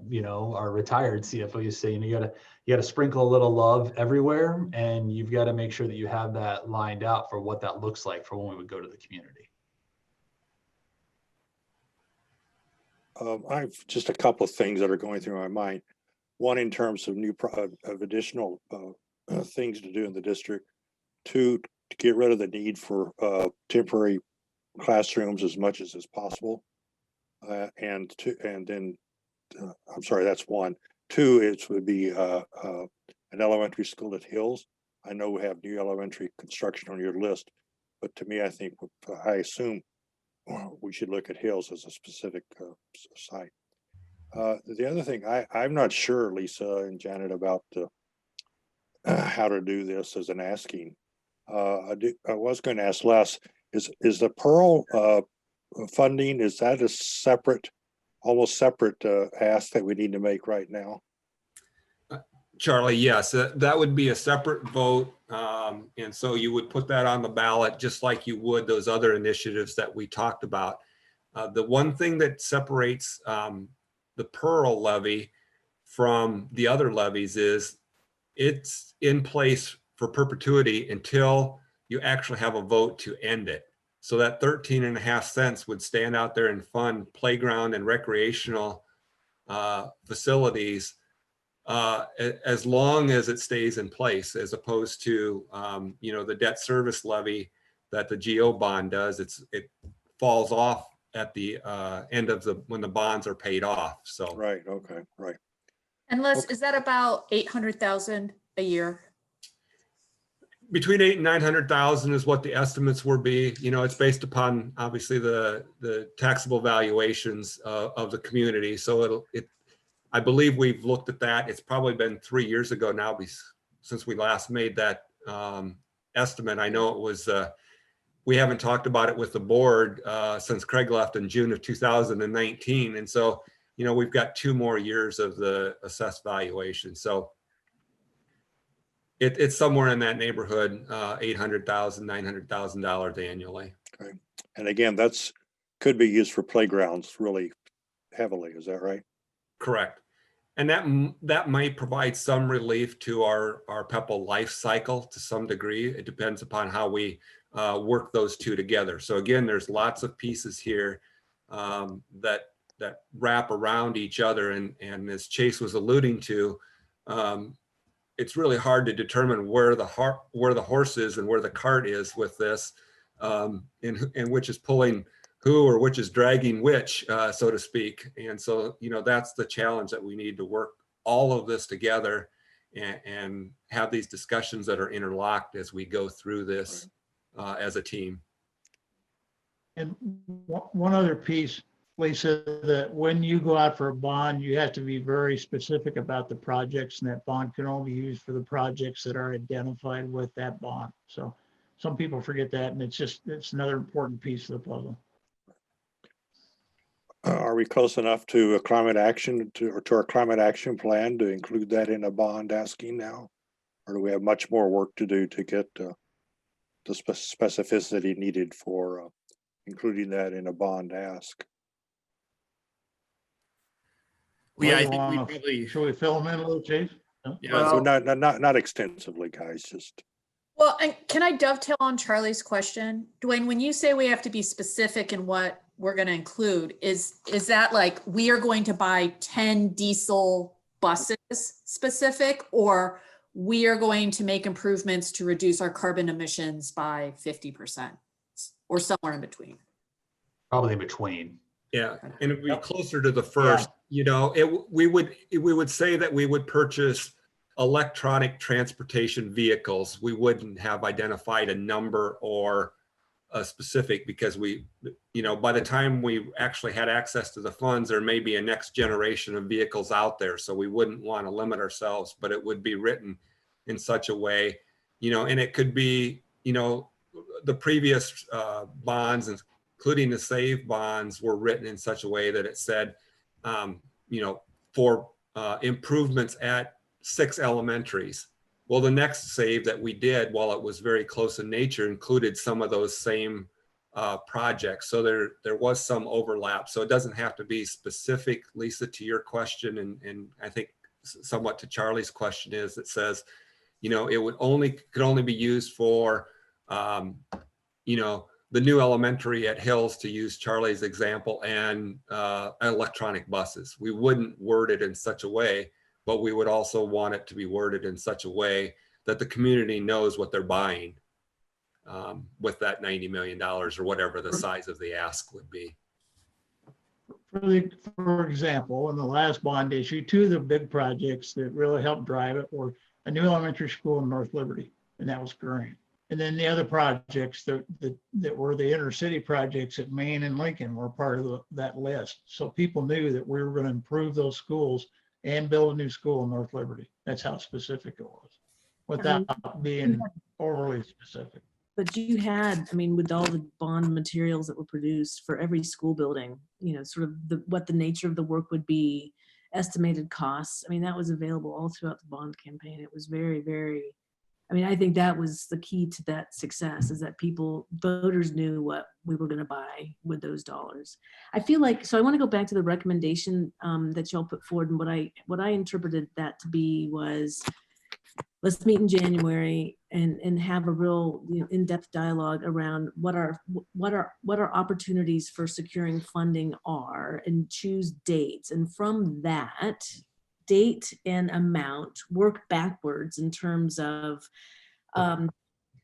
[SPEAKER 4] you know, our retired CFO, you say, you got to sprinkle a little love everywhere, and you've got to make sure that you have that lined out for what that looks like for when we would go to the community.
[SPEAKER 2] I've just a couple of things that are going through my mind. One, in terms of of additional things to do in the district. 2, to get rid of the need for temporary classrooms as much as is possible. And then I'm sorry, that's 1. 2, it would be an elementary school at Hills. I know we have new elementary construction on your list. But to me, I assume we should look at Hills as a specific site. The other thing, I'm not sure, Lisa and Janet, about how to do this as an asking. I was going to ask Les, is the Pearl funding, is that a separate, almost separate ask that we need to make right now?
[SPEAKER 5] Charlie, yes, that would be a separate vote. And so you would put that on the ballot just like you would those other initiatives that we talked about. The one thing that separates the Pearl levy from the other levies is it's in place for perpetuity until you actually have a vote to end it. So that 13.5 cents would stand out there and fund playground and recreational facilities as long as it stays in place, as opposed to the debt service levy that the GO bond does. It falls off at the end of when the bonds are paid off. So
[SPEAKER 2] Right. Okay. Right.
[SPEAKER 3] Unless, is that about 800,000 a year?
[SPEAKER 5] Between 800,000 and 900,000 is what the estimates will be. It's based upon obviously the taxable valuations of the community. So I believe we've looked at that. It's probably been 3 years ago now since we last made that estimate. I know it was, we haven't talked about it with the board since Craig left in June of 2019. And so, we've got 2 more years of the assessed valuation. So it's somewhere in that neighborhood, $800,000, $900,000 annually.
[SPEAKER 2] Okay. And again, could be used for playgrounds really heavily. Is that right?
[SPEAKER 5] Correct. And that might provide some relief to our PEPL life cycle to some degree. It depends upon how we work those two together. So again, there's lots of pieces here that wrap around each other. And as Chase was alluding to, it's really hard to determine where the horse is and where the cart is with this, and which is pulling who or which is dragging which, so to speak. And so, that's the challenge, that we need to work all of this together and have these discussions that are interlocked as we go through this as a team.
[SPEAKER 6] And one other piece, Lisa, that when you go out for a bond, you have to be very specific about the projects, and that bond can only be used for the projects that are identified with that bond. So some people forget that, and it's another important piece of the puzzle.
[SPEAKER 2] Are we close enough to a climate action to our climate action plan to include that in a bond asking now? Or do we have much more work to do to get the specificity needed for including that in a bond ask?
[SPEAKER 7] Yeah, I think we probably.
[SPEAKER 6] Should we fill them in a little, Chase?
[SPEAKER 7] Yeah,
[SPEAKER 2] Well, not extensively, guys, just.
[SPEAKER 3] Well, and can I dovetail on Charlie's question? Dwayne, when you say we have to be specific in what we're going to include, is that like we are going to buy 10 diesel buses specific, or we are going to make improvements to reduce our carbon emissions by 50%, or somewhere in between?
[SPEAKER 4] Probably in between.
[SPEAKER 5] Yeah, and it'd be closer to the first. We would say that we would purchase electronic transportation vehicles. We wouldn't have identified a number or a specific, because by the time we actually had access to the funds, there may be a next generation of vehicles out there. So we wouldn't want to limit ourselves, but it would be written in such a way, and it could be, the previous bonds, including the SAVE bonds, were written in such a way that it said, for improvements at 6 elementaries. Well, the next SAVE that we did, while it was very close in nature, included some of those same projects. So there was some overlap. So it doesn't have to be specific, Lisa, to your question. And I think somewhat to Charlie's question is, it says, it could only be used for, the new elementary at Hills, to use Charlie's example, and electronic buses. We wouldn't word it in such a way, but we would also want it to be worded in such a way that the community knows what they're buying with that $90 million or whatever the size of the ask would be.
[SPEAKER 6] For example, in the last bond issue, 2 of the big projects that really helped drive it were a new elementary school in North Liberty, and that was great. And then the other projects that were the intercity projects at Maine and Lincoln were part of that list. So people knew that we were going to improve those schools and build a new school in North Liberty. That's how specific it was, without being overly specific.
[SPEAKER 1] But you had, I mean, with all the bond materials that were produced for every school building, you know, sort of what the nature of the work would be, estimated costs. I mean, that was available all throughout the bond campaign. It was very, very, I mean, I think that was the key to that success, is that voters knew what we were going to buy with those dollars. I feel like, so I want to go back to the recommendation that y'all put forward, and what I interpreted that to be was, let's meet in January and have a real, you know, in-depth dialogue around what our opportunities for securing funding are, and choose dates. And from that date and amount, work backwards in terms of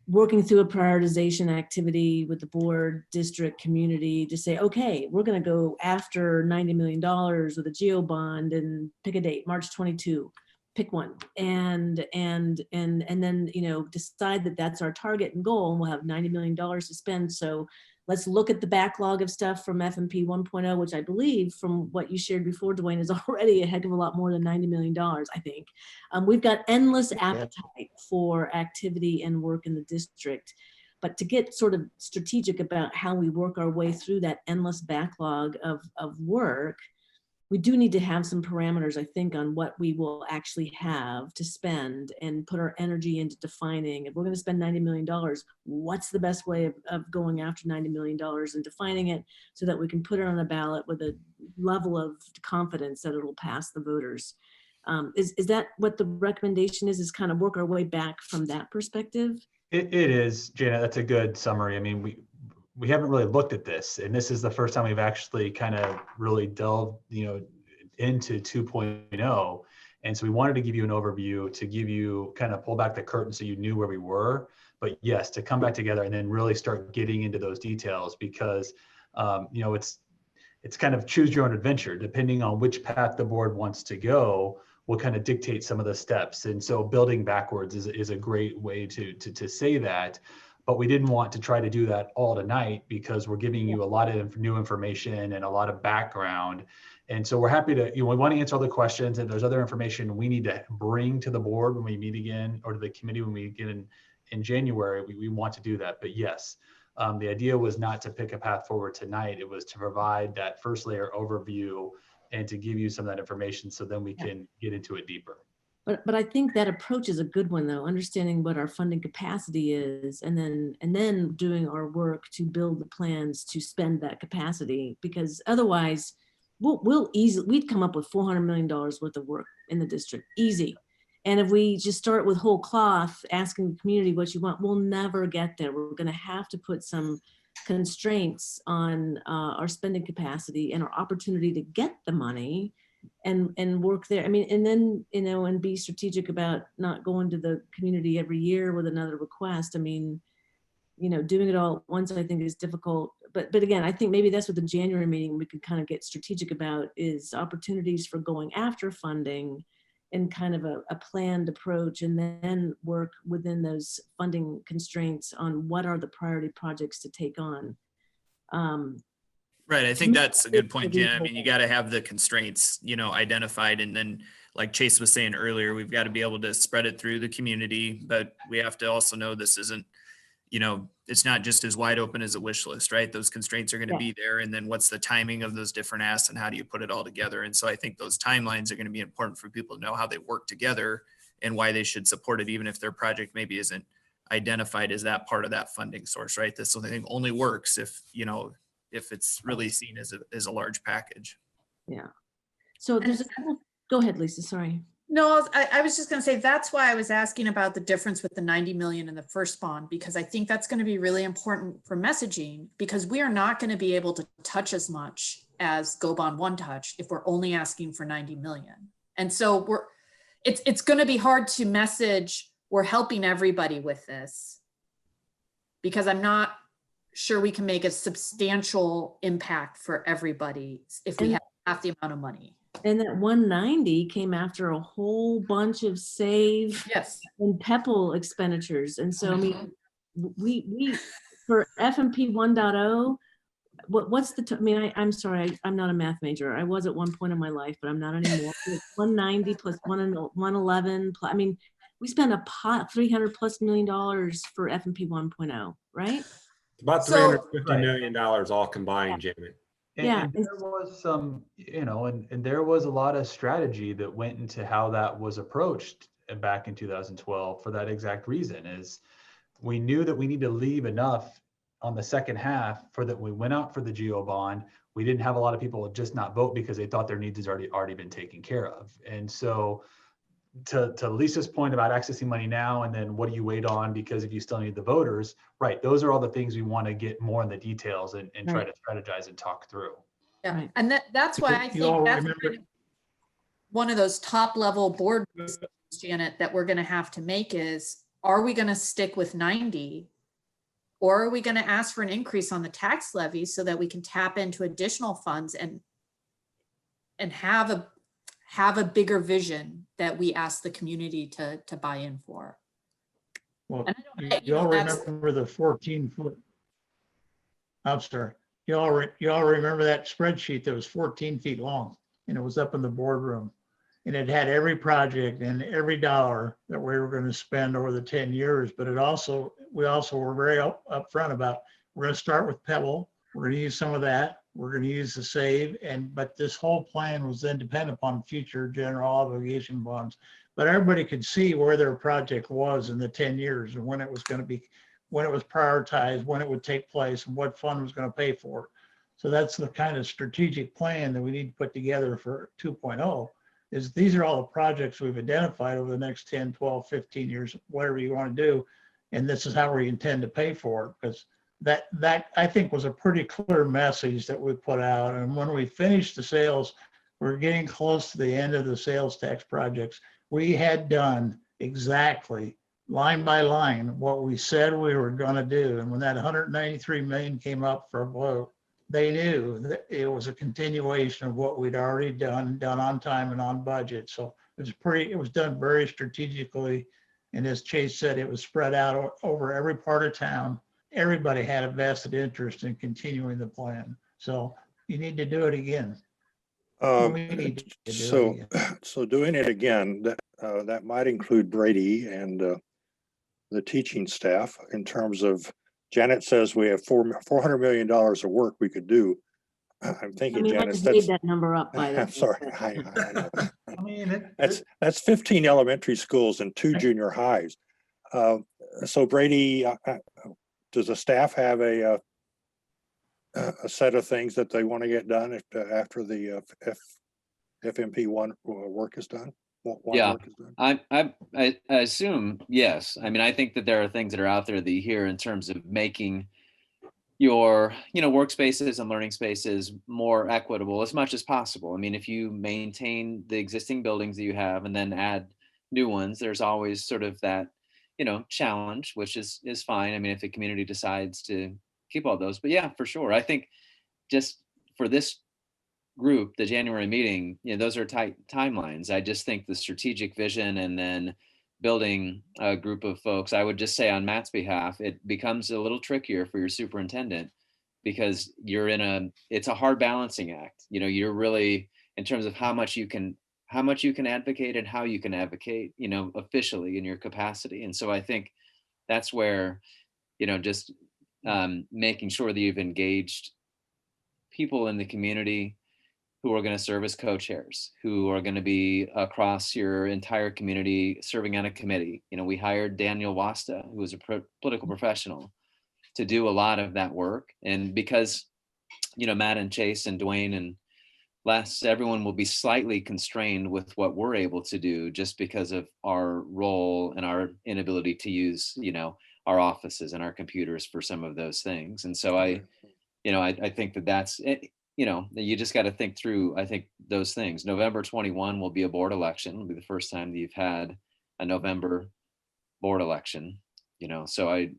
[SPEAKER 1] working through a prioritization activity with the board, district, community to say, okay, we're going to go after $90 million with a geo bond and pick a date, March 22. Pick one, and then, you know, decide that that's our target and goal, and we'll have $90 million to spend. So let's look at the backlog of stuff from FMP 1.0, which I believe, from what you shared before, Dwayne, is already a heck of a lot more than $90 million, I think. We've got endless appetite for activity and work in the district. But to get sort of strategic about how we work our way through that endless backlog of work, we do need to have some parameters, I think, on what we will actually have to spend and put our energy into defining. If we're going to spend $90 million, what's the best way of going after $90 million and defining it so that we can put it on a ballot with a level of confidence that it'll pass the voters. Is that what the recommendation is kind of work our way back from that perspective? It
[SPEAKER 4] is, Jana, that's a good summary. I mean, we haven't really looked at this, and this is the first time we've actually kind of really delved, you know, into 2.0. And so we wanted to give you an overview, to give you kind of pull back the curtain so you knew where we were. But yes, to come back together and then really start getting into those details, because you know, it's kind of choose your own adventure. Depending on which path the board wants to go, will kind of dictate some of the steps. And so building backwards is a great way to say that. But we didn't want to try to do that all tonight, because we're giving you a lot of new information and a lot of background. And so we're happy to, you know, we want to answer all the questions, and there's other information we need to bring to the board when we meet again, or to the committee when we get in January. We want to do that. But yes, the idea was not to pick a path forward tonight. It was to provide that first layer overview and to give you some of that information so then we can get into it deeper.
[SPEAKER 1] But I think that approach is a good one, though, understanding what our funding capacity is, and then doing our work to build the plans to spend that capacity, because otherwise we'd come up with $400 million worth of work in the district, easy. And if we just start with whole cloth, asking the community what you want, we'll never get there. We're going to have to put some constraints on our spending capacity and our opportunity to get the money and work there. I mean, and then, you know, and be strategic about not going to the community every year with another request. I mean, you know, doing it all at once, I think, is difficult. But again, I think maybe that's what the January meeting we could kind of get strategic about, is opportunities for going after funding and kind of a planned approach, and then work within those funding constraints on what are the priority projects to take on.
[SPEAKER 7] Right. I think that's a good point, Jen. I mean, you got to have the constraints, you know, identified. And then, like Chase was saying earlier, we've got to be able to spread it through the community, but we have to also know this isn't, you know, it's not just as wide open as a wish list, right? Those constraints are going to be there. And then what's the timing of those different asks and how do you put it all together? And so I think those timelines are going to be important for people to know how they work together and why they should support it, even if their project maybe isn't identified as that part of that funding source, right? This, I think, only works if, you know, if it's really seen as a large package.
[SPEAKER 1] Yeah. So there's a couple, go ahead, Lisa, sorry.
[SPEAKER 3] No, I was just going to say, that's why I was asking about the difference with the 90 million and the first bond, because I think that's going to be really important for messaging, because we are not going to be able to touch as much as Go Bond One touched if we're only asking for 90 million. And so it's going to be hard to message we're helping everybody with this, because I'm not sure we can make a substantial impact for everybody if we have half the amount of money.
[SPEAKER 1] And that 190 came after a whole bunch of save and PEPL expenditures. And so, I mean, we for FMP 1.0, what's I mean, I'm sorry, I'm not a math major. I was at one point in my life, but I'm not anymore. 190 plus 111. I mean, we spent a pot $300+ million for FMP 1.0, right?
[SPEAKER 5] About
[SPEAKER 3] So-
[SPEAKER 5] $350 million all combined, Janet.
[SPEAKER 1] Yeah,
[SPEAKER 4] And there was some, and there was a lot of strategy that went into how that was approached back in 2012 for that exact reason. Is we knew that we need to leave enough on the second half for that we went out for the GO bond. We didn't have a lot of people just not vote because they thought their needs has already been taken care of. And so to Lisa's point about accessing money now, and then what do you wait on because if you still need the voters, right? Those are all the things we want to get more in the details and try to strategize and talk through.
[SPEAKER 3] Yeah,
[SPEAKER 1] Right.
[SPEAKER 3] and that's why I
[SPEAKER 6] You
[SPEAKER 3] think
[SPEAKER 6] all
[SPEAKER 3] that's
[SPEAKER 6] remember-
[SPEAKER 3] kind of one of those top level board decisions, Janet, that we're going to have to make is, are we going to stick with 90? Or are we going to ask for an increase on the tax levy so that we can tap into additional funds and have a bigger vision that we ask the community to buy in for?
[SPEAKER 6] Well,
[SPEAKER 3] And I don't-
[SPEAKER 6] you all
[SPEAKER 3] that's-
[SPEAKER 6] remember the 14-foot. I'm sorry. You all remember that spreadsheet that was 14 feet long and it was up in the boardroom. And it had every project and every dollar that we were going to spend over the 10 years. But we also were very upfront about, we're going to start with Pebble. We're going to use some of that. We're going to use the save. But this whole plan was then dependent upon future general obligation bonds. But everybody could see where their project was in the 10 years and when it was going to be, when it was prioritized, when it would take place and what fund was going to pay for it. So that's the kind of strategic plan that we need to put together for 2.0. Is these are all the projects we've identified over the next 10, 12, 15 years, whatever you want to do. And this is how we intend to pay for it. Because that I think was a pretty clear message that we put out. And when we finished the sales, we're getting close to the end of the sales tax projects. We had done exactly line by line what we said we were going to do. And when that 193 million came up for a vote, they knew that it was a continuation of what we'd already done on time and on budget. So it was done very strategically. And as Chase said, it was spread out over every part of town. Everybody had a vested interest in continuing the plan. So you need to do it again. We need to do it again.
[SPEAKER 2] So doing it again, that might include Brady and the teaching staff in terms of, Janet says we have $400 million of work we could do. I'm
[SPEAKER 1] I
[SPEAKER 2] thinking,
[SPEAKER 1] mean, I
[SPEAKER 2] Janet,
[SPEAKER 1] just
[SPEAKER 2] that's,
[SPEAKER 1] made that number up by the
[SPEAKER 2] I'm sorry. I know.
[SPEAKER 4] I mean,
[SPEAKER 2] That's 15 elementary schools and 2 junior highs. So Brady, does the staff have a set of things that they want to get done after the FMP 1 work is done?
[SPEAKER 8] Yeah.
[SPEAKER 2] Work is done?
[SPEAKER 8] I assume, yes. I mean, I think that there are things that are out there that you hear in terms of making your, workspaces and learning spaces more equitable as much as possible. I mean, if you maintain the existing buildings that you have and then add new ones, there's always sort of that, challenge, which is fine. I mean, if the community decides to keep all those, but yeah, for sure. I think just for this group, the January meeting, those are tight timelines. I just think the strategic vision and then building a group of folks, I would just say on Matt's behalf, it becomes a little trickier for your superintendent because it's a hard balancing act. You're really, in terms of how much you can advocate and how you can advocate, officially in your capacity. And so I think that's where, just making sure that you've engaged people in the community who are going to serve as co-chairs, who are going to be across your entire community serving on a committee. We hired Daniel Wasta, who was a political professional, to do a lot of that work. And because, Matt and Chase and Dwayne and Les, everyone will be slightly constrained with what we're able to do just because of our role and our inability to use, our offices and our computers for some of those things. And so I think that's it. You just got to think through, I think, those things. November 21 will be a board election. It'll be the first time that you've had a November board election, so I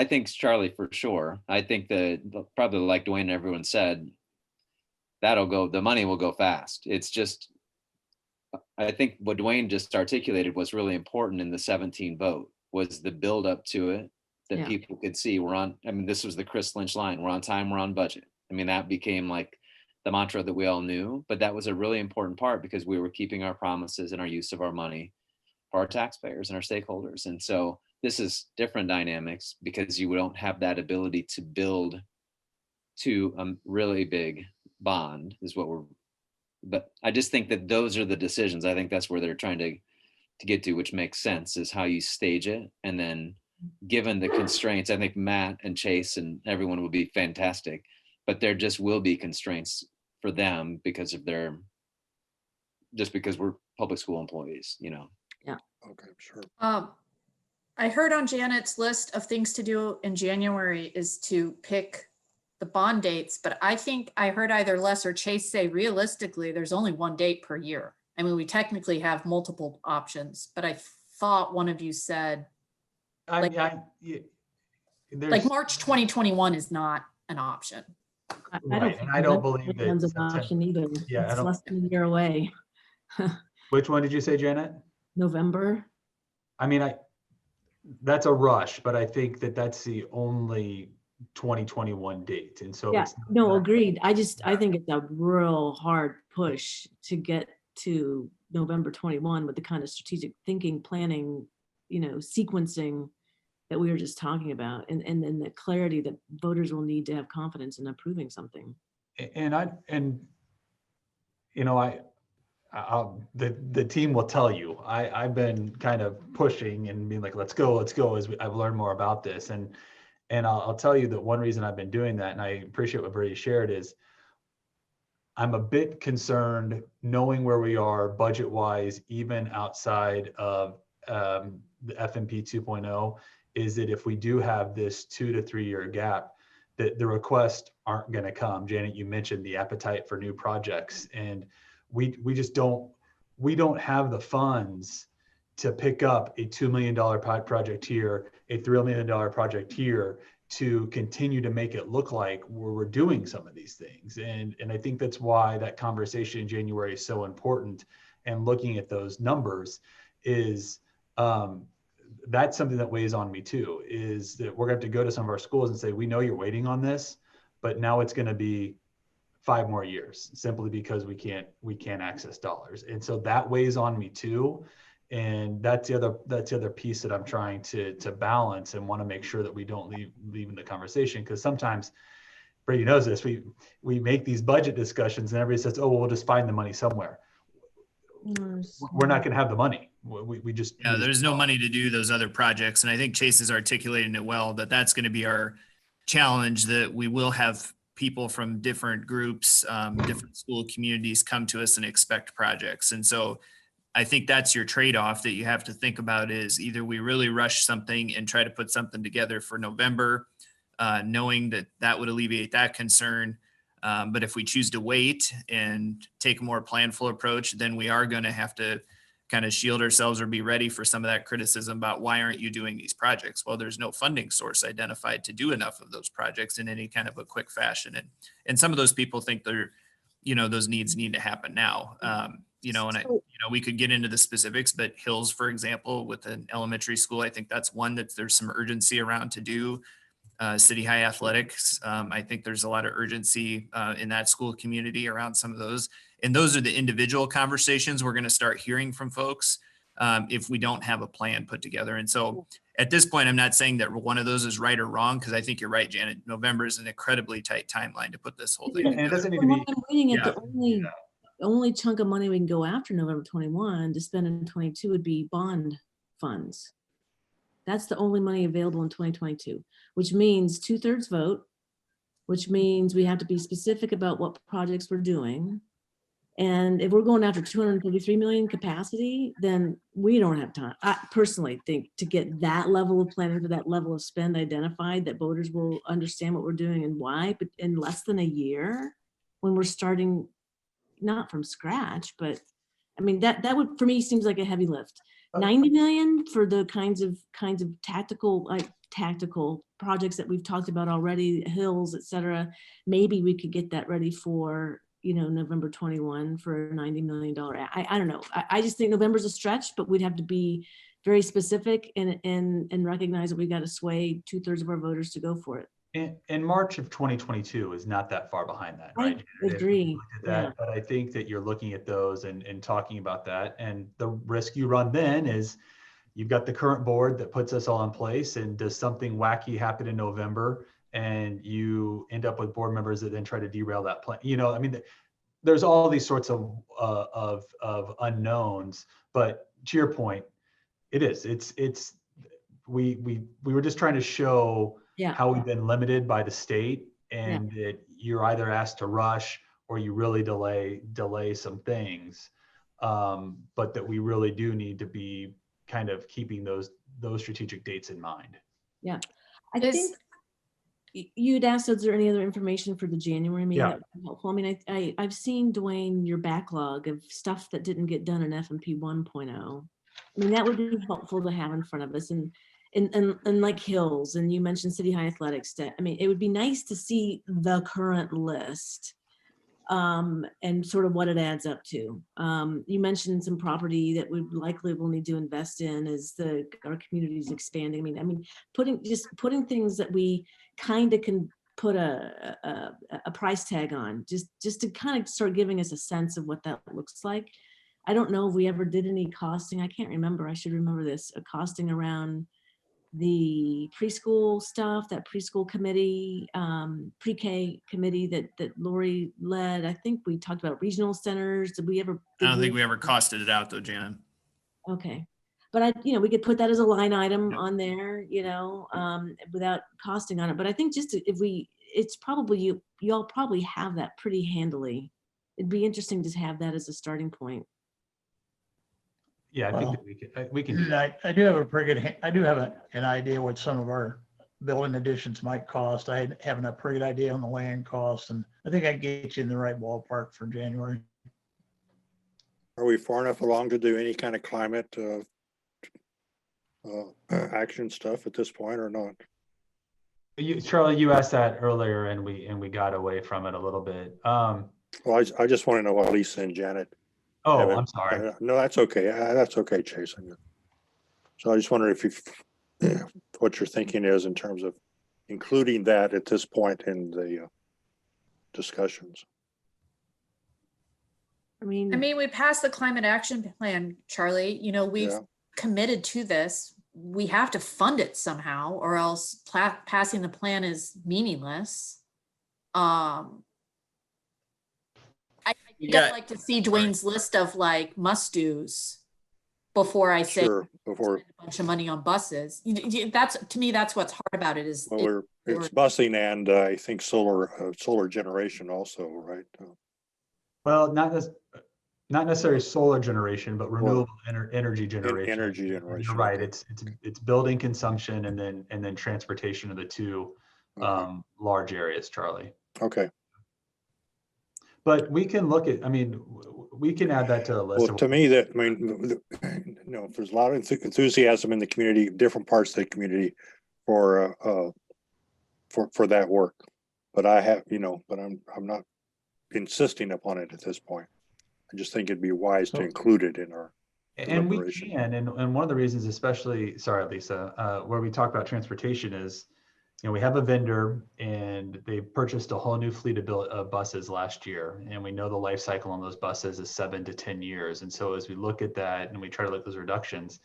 [SPEAKER 8] think Charlie, for sure. I think that probably, like Dwayne and everyone said, the money will go fast. It's just, I think what Dwayne just articulated was really important in the 17 vote was the build up to it that
[SPEAKER 1] Yeah.
[SPEAKER 8] people could see we're on. I mean, this was the Chris Lynch line. We're on time, we're on budget. I mean, that became like the mantra that we all knew, but that was a really important part because we were keeping our promises and our use of our money for our taxpayers and our stakeholders. And so this is different dynamics because you don't have that ability to build to a really big bond is what we're, but I just think that those are the decisions. I think that's where they're trying to get to, which makes sense, is how you stage it. And then given the constraints, I think Matt and Chase and everyone will be fantastic, but there just will be constraints for them because of their, just because we're public school employees, you know?
[SPEAKER 2] Okay, sure.
[SPEAKER 3] I heard on Janet's list of things to do in January is to pick the bond dates, but I think I heard either Les or Chase say realistically, there's only one date per year. I mean, we technically have multiple options, but I thought one of you said like March 2021 is not an option.
[SPEAKER 1] I
[SPEAKER 4] Right,
[SPEAKER 1] don't
[SPEAKER 4] and
[SPEAKER 1] think
[SPEAKER 4] I don't
[SPEAKER 1] November
[SPEAKER 4] believe that
[SPEAKER 1] 21's an
[SPEAKER 4] September-
[SPEAKER 1] option either.
[SPEAKER 4] Yeah, I
[SPEAKER 1] It's
[SPEAKER 4] don't-
[SPEAKER 1] less than a year away.
[SPEAKER 4] Which one did you say, Janet?
[SPEAKER 1] November.
[SPEAKER 4] I mean, that's a rush, but I think that that's the only 2021 date. And so
[SPEAKER 1] Yeah,
[SPEAKER 4] it's
[SPEAKER 1] no,
[SPEAKER 4] not-
[SPEAKER 1] agreed. I think it's a real hard push to get to November 21 with the kind of strategic thinking, planning, sequencing that we were just talking about, and then the clarity that voters will need to have confidence in approving something.
[SPEAKER 4] The team will tell you, I've been kind of pushing and being like, let's go as I've learned more about this. And I'll tell you that one reason I've been doing that, and I appreciate what Brady shared, is I'm a bit concerned knowing where we are budget wise, even outside of the FMP 2.0, is that if we do have this 2 to 3 year gap, that the requests aren't going to come. Janet, you mentioned the appetite for new projects, and we just don't have the funds to pick up a $2 million project here, a $3 million project here, to continue to make it look like we're doing some of these things. And I think that's why that conversation in January is so important. And looking at those numbers is, that's something that weighs on me too, is that we're going to have to go to some of our schools and say, we know you're waiting on this, but now it's going to be 5 more years simply because we can't access dollars. And so that weighs on me too. And that's the other piece that I'm trying to balance and want to make sure that we don't leave in the conversation. Because sometimes, Brady knows this, we make these budget discussions and everybody says, oh, well, we'll just find the money somewhere. We're not going to have the money. We just,
[SPEAKER 7] there's no money to do those other projects. And I think Chase is articulating it well, that that's going to be our challenge, that we will have people from different groups, different school communities come to us and expect projects. And so I think that's your trade-off that you have to think about, is either we really rush something and try to put something together for November, knowing that that would alleviate that concern. But if we choose to wait and take a more planful approach, then we are going to have to kind of shield ourselves or be ready for some of that criticism about why aren't you doing these projects? Well, there's no funding source identified to do enough of those projects in any kind of a quick fashion. And some of those people think those needs need to happen now. We could get into the specifics, but Hills, for example, with an elementary school, I think that's one that there's some urgency around to do. City High Athletics, I think there's a lot of urgency in that school community around some of those. And those are the individual conversations we're going to start hearing from folks if we don't have a plan put together. And so at this point, I'm not saying that one of those is right or wrong, because I think you're right, Janet. November is an incredibly tight timeline to put this whole thing
[SPEAKER 4] and
[SPEAKER 7] together.
[SPEAKER 4] it doesn't need to
[SPEAKER 1] From
[SPEAKER 4] be.
[SPEAKER 1] what I'm reading it,
[SPEAKER 7] Yeah.
[SPEAKER 1] the only chunk of money we can go after November 21 to spend in 22 would be bond funds. That's the only money available in 2022, which means 2/3 vote, which means we have to be specific about what projects we're doing. And if we're going after 233 million capacity, then we don't have time. I personally think to get that level of planning for that level of spend identified, that voters will understand what we're doing and why, but in less than a year, when we're starting not from scratch, but I mean, that would, for me, seems like a heavy lift. 90 million for the kinds of tactical projects that we've talked about already, Hills, et cetera. Maybe we could get that ready for, November 21 for a $90 million. I don't know. I just think November's a stretch, but we'd have to be very specific and recognize that we got to sway 2/3 of our voters to go for it.
[SPEAKER 4] And March of 2022 is not that far behind that, right?
[SPEAKER 1] I agree.
[SPEAKER 4] That, but I think that you're looking at those and talking about that. And the risk you run then is you've got the current board that puts us all in place, and does something wacky happen in November and you end up with board members that then try to derail that plan. You know, I mean, there's all these sorts of unknowns, but to your point, we were just trying to show
[SPEAKER 1] Yeah.
[SPEAKER 4] how we've been limited by the state, and that you're either asked to rush or you really delay some things. But that we really do need to be kind of keeping those strategic dates in mind.
[SPEAKER 1] Yeah. I think you'd asked, is there any other information for the January meeting?
[SPEAKER 4] Yeah.
[SPEAKER 1] That would be helpful? I mean, I've seen, Dwayne, your backlog of stuff that didn't get done in F&P 1.0. I mean, that would be helpful to have in front of us, and like Hills, and you mentioned City High Athletics. I mean, it would be nice to see the current list, and sort of what it adds up to. You mentioned some property that we likely will need to invest in as our community is expanding. I mean, putting things that we kind of can put a price tag on, just to kind of start giving us a sense of what that looks like. I don't know if we ever did any costing. I can't remember. I should remember this. A costing around the preschool stuff, that preschool committee, pre-K committee that Lori led. I think we talked about regional centers. Did we ever?
[SPEAKER 7] I don't think we ever costed it out though, Janet.
[SPEAKER 1] Okay. But we could put that as a line item on there, without costing on it. But I think it's probably, you all probably have that pretty handily. It'd be interesting to have that as a starting point.
[SPEAKER 4] Yeah, I think that we can do that.
[SPEAKER 6] I do have a pretty good, I do have an idea what some of our building additions might cost. I have a pretty good idea on the land cost, and I think I can get you in the right ballpark for January.
[SPEAKER 2] Are we far enough along to do any kind of climate action stuff at this point or not?
[SPEAKER 4] Charlie, you asked that earlier, and we got away from it a little bit.
[SPEAKER 2] Well, I just want to know what Lisa and Janet.
[SPEAKER 4] Oh, I'm sorry.
[SPEAKER 2] No, that's okay. That's okay, Chase. So I just wonder if what your thinking is in terms of including that at this point in the discussions.
[SPEAKER 1] I mean,
[SPEAKER 3] we passed the climate action plan, Charlie. We've committed to this. We have to fund it somehow, or else passing the plan is meaningless. I'd like to see Dwayne's list of like must-dos before I say
[SPEAKER 2] before
[SPEAKER 3] spend a bunch of money on buses. That's, to me, that's what's hard about it is
[SPEAKER 2] it's busing and I think solar generation also, right?
[SPEAKER 4] Well, not necessarily solar generation, but renewable energy generation.
[SPEAKER 2] Energy generation.
[SPEAKER 4] You're right. It's building consumption and then transportation of the two large areas, Charlie.
[SPEAKER 2] Okay.
[SPEAKER 4] But we can look at, we can add that to the list.
[SPEAKER 2] Well, to me, there's a lot of enthusiasm in the community, different parts of the community for that work. But but I'm not insisting upon it at this point. I just think it'd be wise to include it in our
[SPEAKER 4] and we can. And one of the reasons, especially, sorry, Lisa, where we talk about transportation is, we have a vendor and they purchased a whole new fleet of buses last year. And we know the life cycle on those buses is 7 to 10 years. And so as we look at that and we try to look at those reductions,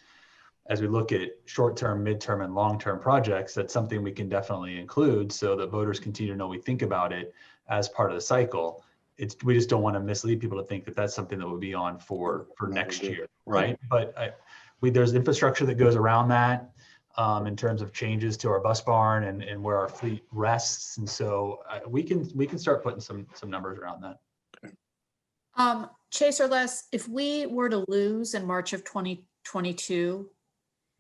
[SPEAKER 4] as we look at short-term, mid-term, and long-term projects, that's something we can definitely include so that voters continue to know we think about it as part of the cycle. We just don't want to mislead people to think that that's something that would be on for next year, right? But there's infrastructure that goes around that. In terms of changes to our bus barn and where our fleet rests. And so we can start putting some numbers around that.
[SPEAKER 3] Chase or Les, if we were to lose in March of 2022,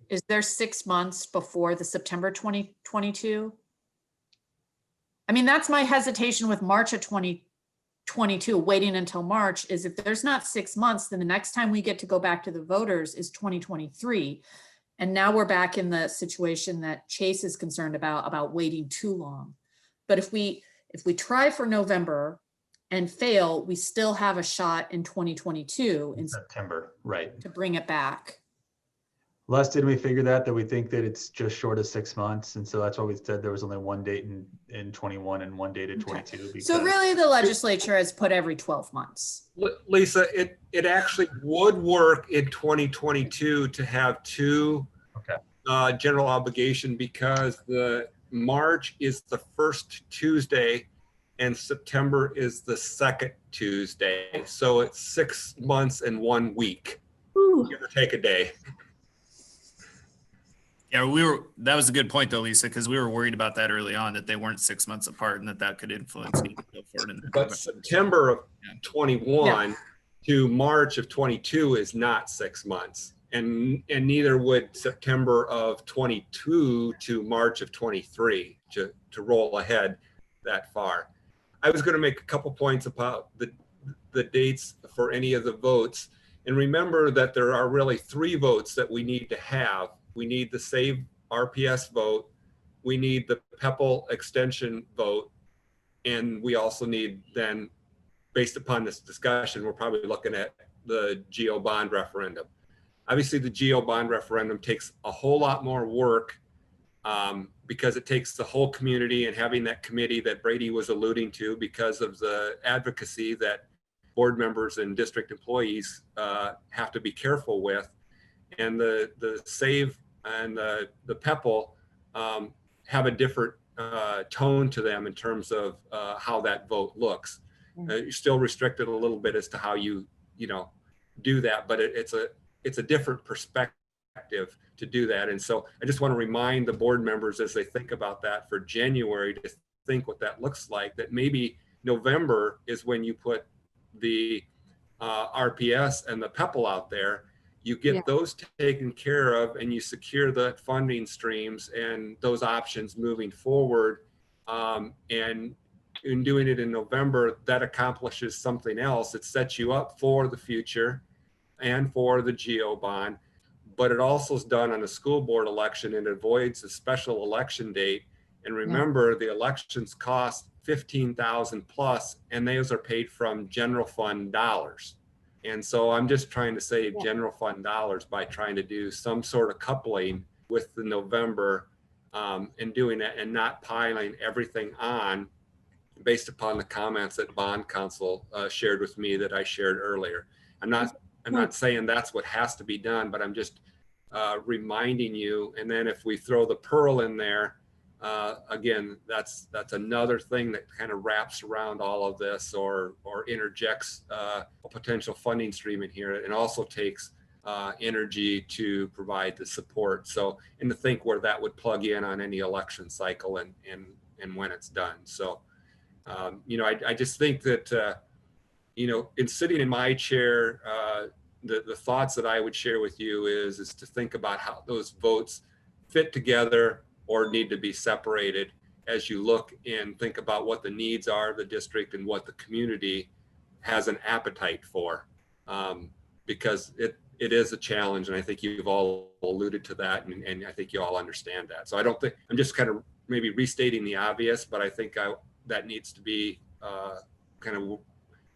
[SPEAKER 3] is there 6 months before the September 2022? That's my hesitation with March of 2022, waiting until March, is if there's not 6 months, then the next time we get to go back to the voters is 2023. And now we're back in the situation that Chase is concerned about waiting too long. But if we try for November and fail, we still have a shot in 2022 in
[SPEAKER 4] September, right?
[SPEAKER 3] To bring it back.
[SPEAKER 4] Les, did we figure that we think that it's just short of 6 months? And so that's why we said there was only one date in 21 and one date in 22. Because
[SPEAKER 3] So really the legislature has put every 12 months.
[SPEAKER 5] Lisa, it actually would work in 2022 to have two general obligation, because the March is the first Tuesday and September is the second Tuesday. So it's 6 months and 1 week.
[SPEAKER 1] Ooh.
[SPEAKER 5] Give or take a day.
[SPEAKER 7] Yeah, that was a good point though, Lisa, because we were worried about that early on, that they weren't 6 months apart and that could influence you to go forward in that.
[SPEAKER 5] But September of 21 to March of 22 is not 6 months. And neither would September of 22 to March of 23 to roll ahead that far. I was going to make a couple points about the dates for any of the votes. And remember that there are really 3 votes that we need to have. We need the Save RPS vote, we need the PEPL extension vote, and we also need then, based upon this discussion, we're probably looking at the GO bond referendum. Obviously, the GO bond referendum takes a whole lot more work because it takes the whole community, and having that committee that Brady was alluding to, because of the advocacy that board members and district employees have to be careful with. And the Save and the PEPL have a different tone to them in terms of how that vote looks. You're still restricted a little bit as to how you do that, but it's a different perspective to do that. And so I just want to remind the board members, as they think about that for January, to think what that looks like, that maybe November is when you put the RPS and the PEPL out there. You get those taken care of, and you secure the funding streams and those options moving forward. And in doing it in November, that accomplishes something else. It sets you up for the future and for the GO bond, but it also is done on a school board election and avoids a special election date. And remember, the elections cost $15,000 plus, and those are paid from general fund dollars. And so I'm just trying to save general fund dollars by trying to do some sort of coupling with the November and doing that, and not piling everything on based upon the comments that bond counsel shared with me that I shared earlier. I'm not saying that's what has to be done, but I'm just reminding you. And then if we throw the Pearl in there, again, that's another thing that kind of wraps around all of this, or interjects a potential funding stream in here, and also takes energy to provide the support. So, and to think where that would plug in on any election cycle and when it's done. So, I just think that, in sitting in my chair, the thoughts that I would share with you is to think about how those votes fit together or need to be separated as you look and think about what the needs are of the district and what the community has an appetite for, because it is a challenge. And I think you've all alluded to that, and I think you all understand that. So I don't think, I'm just kind of maybe restating the obvious, but I think that needs to be kind of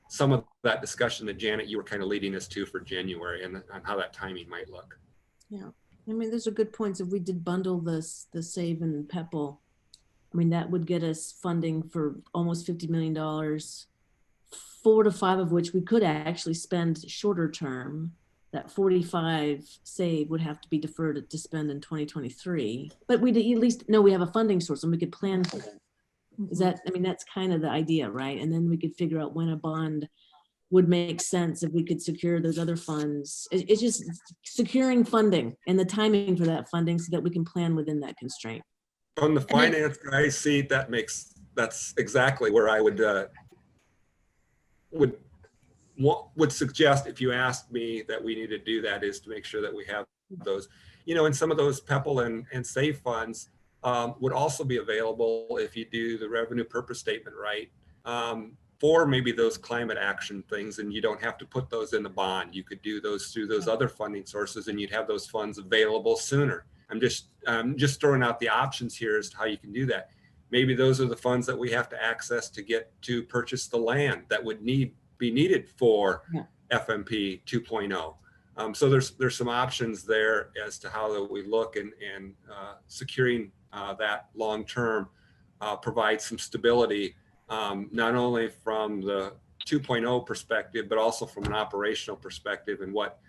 [SPEAKER 5] some of that discussion that Janet, you were kind of leading us to for January, and on how that timing might look.
[SPEAKER 1] Yeah. I mean, those are good points. If we did bundle the Save and PEPL, I mean, that would get us funding for almost $50 million, 4 to 5 of which we could actually spend shorter term. That 45 Save would have to be deferred to spend in 2023, but we'd at least know we have a funding source and we could plan for that. Is that, I mean, that's kind of the idea, right? And then we could figure out when a bond would make sense if we could secure those other funds. It's just securing funding and the timing for that funding so that we can plan within that constraint.
[SPEAKER 5] From the finance guy's seat, that's exactly where I would suggest, if you asked me, that we need to do that, is to make sure that we have those, and some of those PEPL and SAVE funds would also be available if you do the revenue purpose statement right, for maybe those climate action things, and you don't have to put those in the bond. You could do those through those other funding sources, and you'd have those funds available sooner. I'm just throwing out the options here as to how you can do that. Maybe those are the funds that we have to access to get to purchase the land that would be needed for FMP 2.0. So there's some options there as to how that we look, and securing that long term provides some stability, not only from the 2.0 perspective, but also from an operational perspective, and what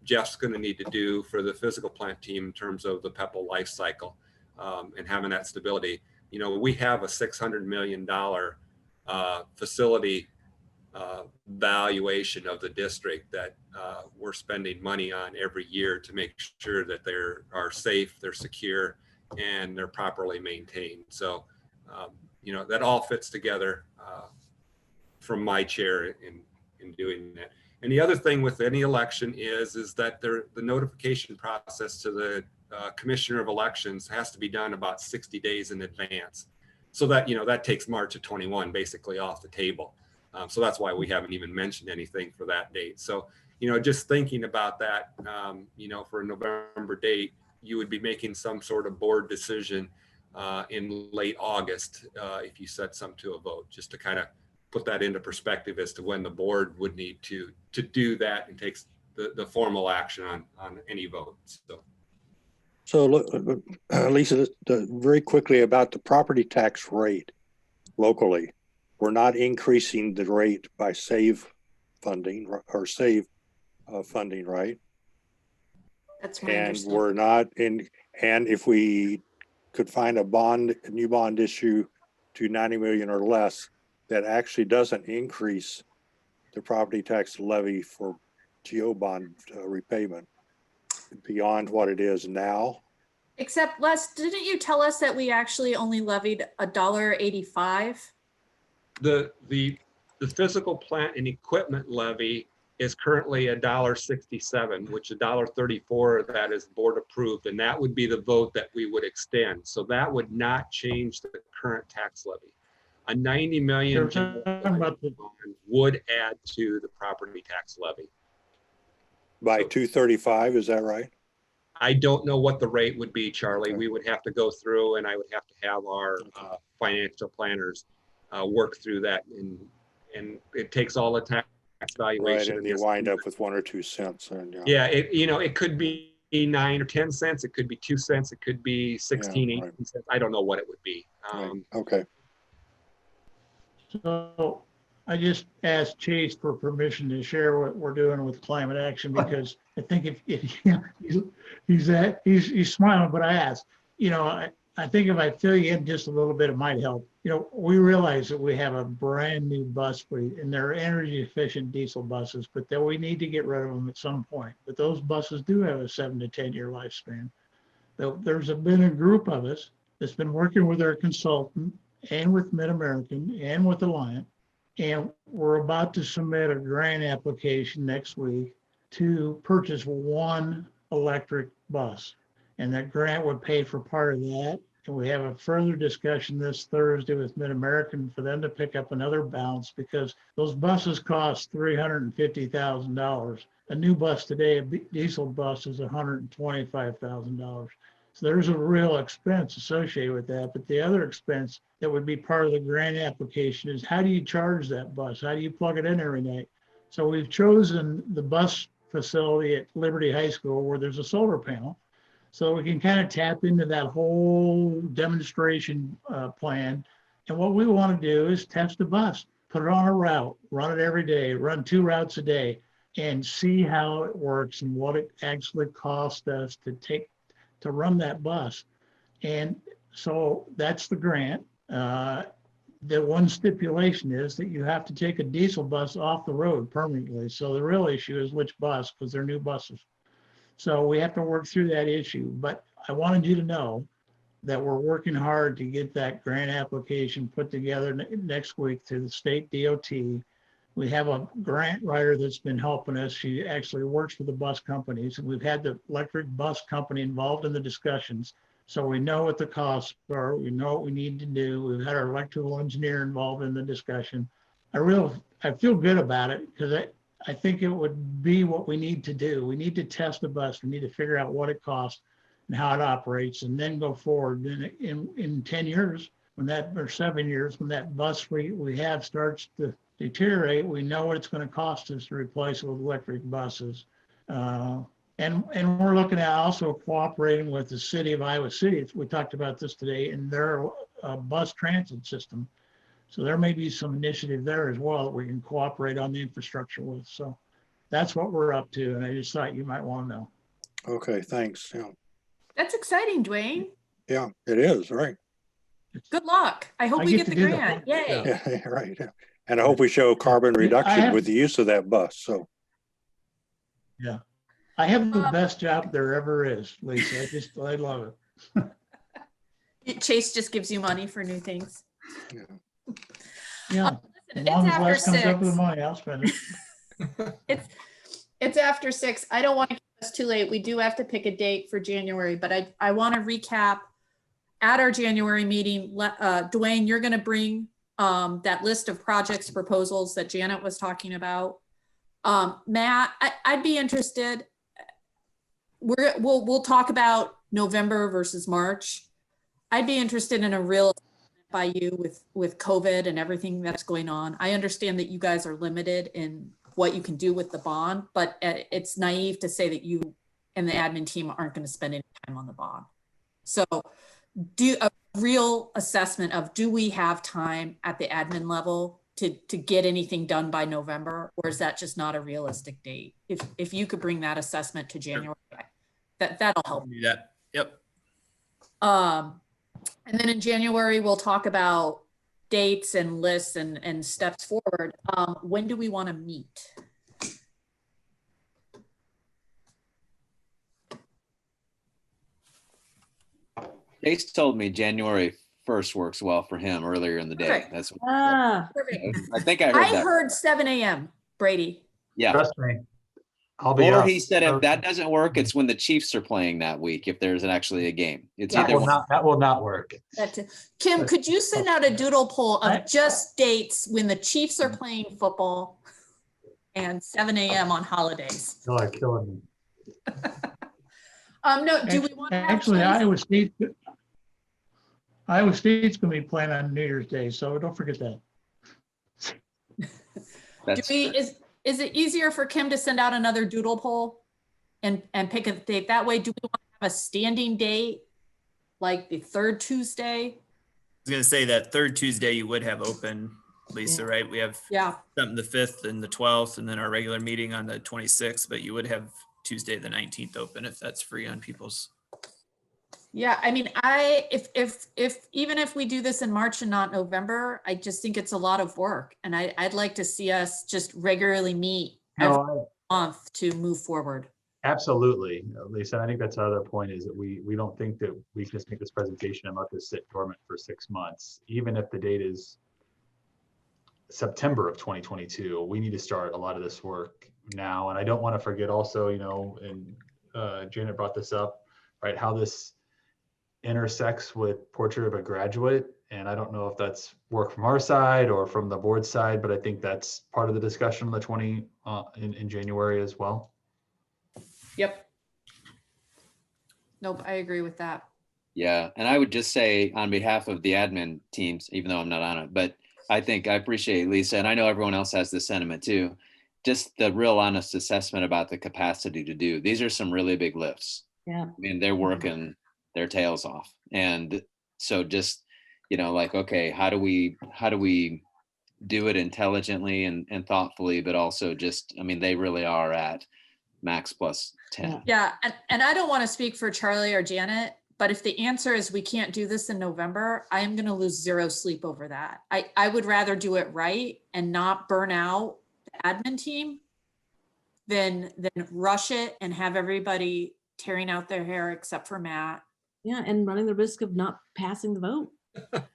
[SPEAKER 5] Jeff's going to need to do for the physical plant team in terms of the PEPAL life cycle, and having that stability. You know, we have a $600 million facility valuation of the district that we're spending money on every year to make sure that they are safe, they're secure, and they're properly maintained. So, you know, that all fits together from my chair in doing that. And the other thing with any election is that the notification process to the commissioner of elections has to be done about 60 days in advance. So that, you know, that takes March of 21 basically off the table. So that's why we haven't even mentioned anything for that date. So, you know, just thinking about that, you know, for a November date, you would be making some sort of board decision in late August if you set some to a vote, just to kind of put that into perspective as to when the board would need to do that and takes the formal action on any vote.
[SPEAKER 2] So look, Lisa, very quickly about the property tax rate locally. We're not increasing the rate by SAVE funding or SAVE funding, right?
[SPEAKER 3] That's my
[SPEAKER 2] And
[SPEAKER 3] understanding.
[SPEAKER 2] we're not in, and if we could find a new bond issue to 90 million or less, that actually doesn't increase the property tax levy for GO bond repayment beyond what it is now.
[SPEAKER 3] Except, Les, didn't you tell us that we actually only levied $1.85?
[SPEAKER 5] The physical plant and equipment levy is currently $1.67, which $1.34 of that is board approved, and that would be the vote that we would extend. So that would not change the current tax levy. A 90 million would add to the property tax levy.
[SPEAKER 2] By 235, is that right?
[SPEAKER 5] I don't know what the rate would be, Charlie. Okay. We would have to go through, and I would have to have our financial planners work through that, and it takes all the tax valuation.
[SPEAKER 2] Right, and you wind up with 1 or 2 cents. And,
[SPEAKER 5] yeah, it could be 9 or 10 cents. It could be 2 cents. It could be 16, 18 cents. I don't know what it would be.
[SPEAKER 2] Right. Okay.
[SPEAKER 6] So I just asked Chase for permission to share what we're doing with climate action, because I think he's smiling, but I asked, you know, I think if I fill you in just a little bit, it might help. You know, we realize that we have a brand new bus fleet, and they're energy efficient diesel buses, but that we need to get rid of them at some point. But those buses do have a 7 to 10 year lifespan. There's been a group of us that's been working with our consultant and with Mid-American and with Alliant, and we're about to submit a grant application next week to purchase 1 electric bus, and that grant would pay for part of that. And we have a further discussion this Thursday with Mid-American for them to pick up another balance, because those buses cost $350,000. A new bus today, a diesel bus, is $125,000. So there's a real expense associated with that. But the other expense that would be part of the grant application is, how do you charge that bus? How do you plug it in every night? So we've chosen the bus facility at Liberty High School where there's a solar panel. So we can kind of tap into that whole demonstration plan. And what we want to do is test the bus, put it on a route, run it every day, run 2 routes a day, and see how it works and what it actually costs us to run that bus. And so that's the grant. The one stipulation is that you have to take a diesel bus off the road permanently. So the real issue is which bus, because they're new buses. So we have to work through that issue. But I wanted you to know that we're working hard to get that grant application put together next week to the state DOT. We have a grant writer that's been helping us. She actually works for the bus companies, and we've had the electric bus company involved in the discussions. So we know what the costs are. We know what we need to do. We've had our electrical engineer involved in the discussion. I feel good about it, because I think it would be what we need to do. We need to test the bus. We need to figure out what it costs and how it operates, and then go forward. In 10 years, or 7 years, when that bus fleet we have starts to deteriorate, we know what it's going to cost us to replace it with electric buses. And we're looking at also cooperating with the city of Iowa City. We talked about this today in their bus transit system. So there may be some initiative there as well that we can cooperate on the infrastructure with. So that's what we're up to. And I just thought you might want to know.
[SPEAKER 2] Okay, thanks. Yeah,
[SPEAKER 3] That's exciting, Dwayne.
[SPEAKER 2] yeah, it is, right.
[SPEAKER 3] Good luck. I hope
[SPEAKER 6] I
[SPEAKER 3] we
[SPEAKER 6] get
[SPEAKER 3] get
[SPEAKER 6] to
[SPEAKER 3] the
[SPEAKER 6] do the
[SPEAKER 3] grant.
[SPEAKER 6] fun-
[SPEAKER 3] Yay.
[SPEAKER 2] Yeah, right. Yeah. And I hope we show carbon reduction with the use of that bus. So,
[SPEAKER 6] Yeah. I have the best job there ever is, Lisa. I love it.
[SPEAKER 3] Chase just gives you money for new things.
[SPEAKER 6] Yeah. As
[SPEAKER 3] Listen,
[SPEAKER 6] long
[SPEAKER 3] it's
[SPEAKER 6] as
[SPEAKER 3] after
[SPEAKER 6] Les comes up with the
[SPEAKER 3] 6.
[SPEAKER 6] money, I'll spend it.
[SPEAKER 3] It's after 6. I don't want to keep us too late. We do have to pick a date for January, but I want to recap at our January meeting. Dwayne, you're going to bring that list of projects proposals that Janet was talking about. Matt, I'd be interested. We'll talk about November versus March. I'd be interested in a real by you with COVID and everything that's going on. I understand that you guys are limited in what you can do with the bond, but it's naive to say that you and the admin team aren't going to spend any time on the bond. So do a real assessment of, do we have time at the admin level to get anything done by November, or is that just not a realistic date? If you could bring that assessment to January, that'll help.
[SPEAKER 7] Do that. Yep.
[SPEAKER 3] And then in January, we'll talk about dates and lists and steps forward. When do we want to meet?
[SPEAKER 8] Chase told me January 1st works well for him earlier in the day.
[SPEAKER 3] Perfect.
[SPEAKER 8] That's what
[SPEAKER 3] Perfect.
[SPEAKER 8] I think I heard
[SPEAKER 3] I
[SPEAKER 8] that.
[SPEAKER 3] heard 7 a.m. Brady.
[SPEAKER 8] Yeah.
[SPEAKER 4] Trust me. I'll be
[SPEAKER 8] Or
[SPEAKER 4] up.
[SPEAKER 8] he said if that doesn't work, it's when the Chiefs are playing that week, if there's actually a game. It's
[SPEAKER 3] Yeah.
[SPEAKER 8] either one.
[SPEAKER 4] That will not work.
[SPEAKER 3] Kim, could you send out a doodle poll of just dates when the Chiefs are playing football and 7 a.m. on holidays?
[SPEAKER 4] Y'all are killing me.
[SPEAKER 3] No, do we want to have
[SPEAKER 6] Actually,
[SPEAKER 3] Chase?
[SPEAKER 6] Iowa State's going to be playing on New Year's Day, so don't forget that.
[SPEAKER 3] Is it easier for Kim to send out another doodle poll and pick a date that way? Do we want to have a standing date, like the third Tuesday?
[SPEAKER 7] I was gonna say that third Tuesday you would have open, Lisa, right? We have something the 5th and the 12th, and then our regular meeting on the 26th, but you would have Tuesday the 19th open if that's free on people's.
[SPEAKER 3] Yeah, I mean, if even if we do this in March and not November, I just think it's a lot of work, and I'd like to see us just regularly meet every month to move forward.
[SPEAKER 4] Absolutely, Lisa. I think that's another point, is that we don't think that we can just make this presentation and let this sit dormant for 6 months. Even if the date is September of 2022, we need to start a lot of this work now. And I don't want to forget also, and Janet brought this up, right, how this intersects with Portrait of a Graduate. And I don't know if that's work from our side or from the board side, but I think that's part of the discussion on the in January as well.
[SPEAKER 3] Yep. Nope, I agree with that.
[SPEAKER 8] Yeah, and I would just say on behalf of the admin teams, even though I'm not on it, but I appreciate Lisa, and I know everyone else has this sentiment too, just the real honest assessment about the capacity to do. These are some really big lifts.
[SPEAKER 1] Yeah.
[SPEAKER 8] I mean, they're working their tails off. And so just, like, okay, how do we do it intelligently and thoughtfully, but also just, I mean, they really are at max plus 10.
[SPEAKER 3] Yeah, and I don't want to speak for Charlie or Janet, but if the answer is we can't do this in November, I am going to lose zero sleep over that. I would rather do it right and not burn out the admin team than rush it and have everybody tearing out their hair except for Matt.
[SPEAKER 1] Yeah, and running the risk of not passing the vote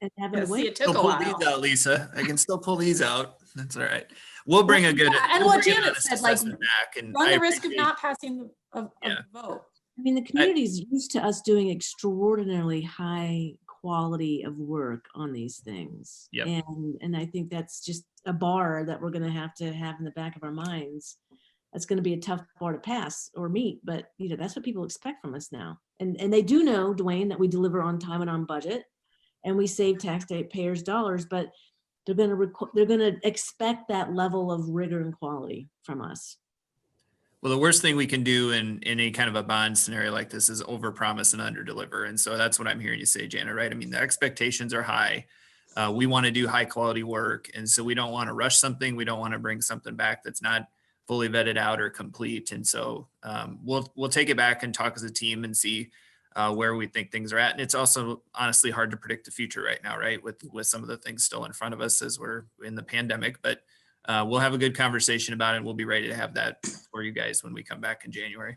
[SPEAKER 1] and having to wait.
[SPEAKER 3] It took
[SPEAKER 7] Still
[SPEAKER 3] a
[SPEAKER 7] pull
[SPEAKER 3] while.
[SPEAKER 7] these out, Lisa. I can still pull these out. That's all right. We'll bring a good.
[SPEAKER 3] And
[SPEAKER 7] we'll
[SPEAKER 3] what
[SPEAKER 7] bring an
[SPEAKER 3] Janet
[SPEAKER 7] honest
[SPEAKER 3] said, like,
[SPEAKER 7] assessment back, and
[SPEAKER 3] run
[SPEAKER 7] I
[SPEAKER 3] the risk of
[SPEAKER 7] appreciate-
[SPEAKER 3] not passing the
[SPEAKER 7] Yeah.
[SPEAKER 3] vote.
[SPEAKER 1] I mean, the community's used to us doing extraordinarily high quality of work on these things.
[SPEAKER 7] Yep.
[SPEAKER 1] And I think that's just a bar that we're going to have in the back of our minds. That's going to be a tough bar to pass or meet, but that's what people expect from us now. And they do know, Dwayne, that we deliver on time and on budget, and we save taxpayers dollars, but they're going to expect that level of rigor and quality from us.
[SPEAKER 7] Well, the worst thing we can do in any kind of a bond scenario like this is overpromise and underdeliver. And so that's what I'm hearing you say, Janet, right? I mean, the expectations are high. We want to do high quality work. And so we don't want to rush something. We don't want to bring something back that's not fully vetted out or complete. And so we'll take it back and talk as a team and see where we think things are at. And it's also honestly hard to predict the future right now, right? With some of the things still in front of us as we're in the pandemic, but we'll have a good conversation about it. We'll be ready to have that for you guys when we come back in January.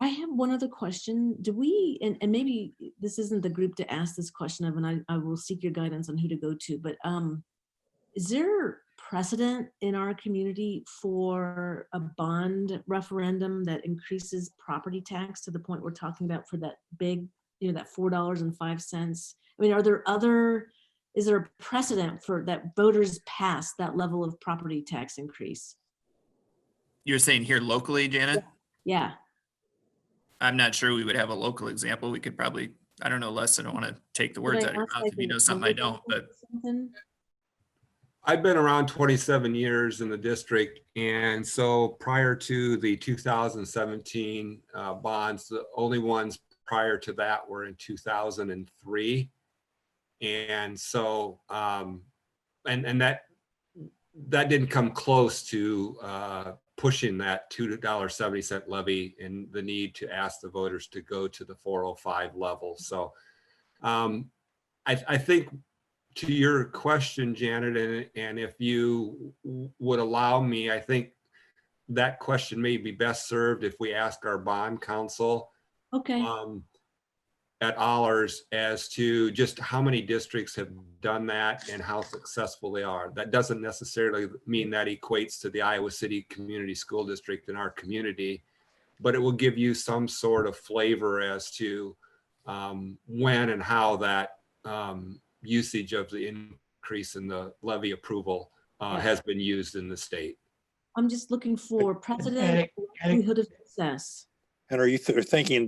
[SPEAKER 1] I have one other question. Do we, and maybe this isn't the group to ask this question of, and I will seek your guidance on who to go to, but is there precedent in our community for a bond referendum that increases property tax to the point we're talking about for that big, that $4.05? I mean, is there a precedent for that voters pass that level of property tax increase?
[SPEAKER 7] You're saying here locally, Janet?
[SPEAKER 1] Yeah.
[SPEAKER 7] I'm not sure we would have a local example. We could probably, I don't know, Les, I don't want to take the words out of your mouth if you know something I don't, but.
[SPEAKER 5] I've been around 27 years in the district. And so prior to the 2017 bonds, the only ones prior to that were in 2003. And so, and that didn't come close to pushing that $2.70 levy and the need to ask the voters to go to the 405 level. So I think to your question, Janet, and if you would allow me, I think that question may be best served if we ask our bond counsel.
[SPEAKER 1] Okay.
[SPEAKER 5] At Allers as to just how many districts have done that and how successful they are. That doesn't necessarily mean that equates to the Iowa City Community School District in our community, but it will give you some sort of flavor as to when and how that usage of the increase in the levy approval has been used in the state.
[SPEAKER 1] I'm just looking for precedent, likelihood of success.
[SPEAKER 2] And are you thinking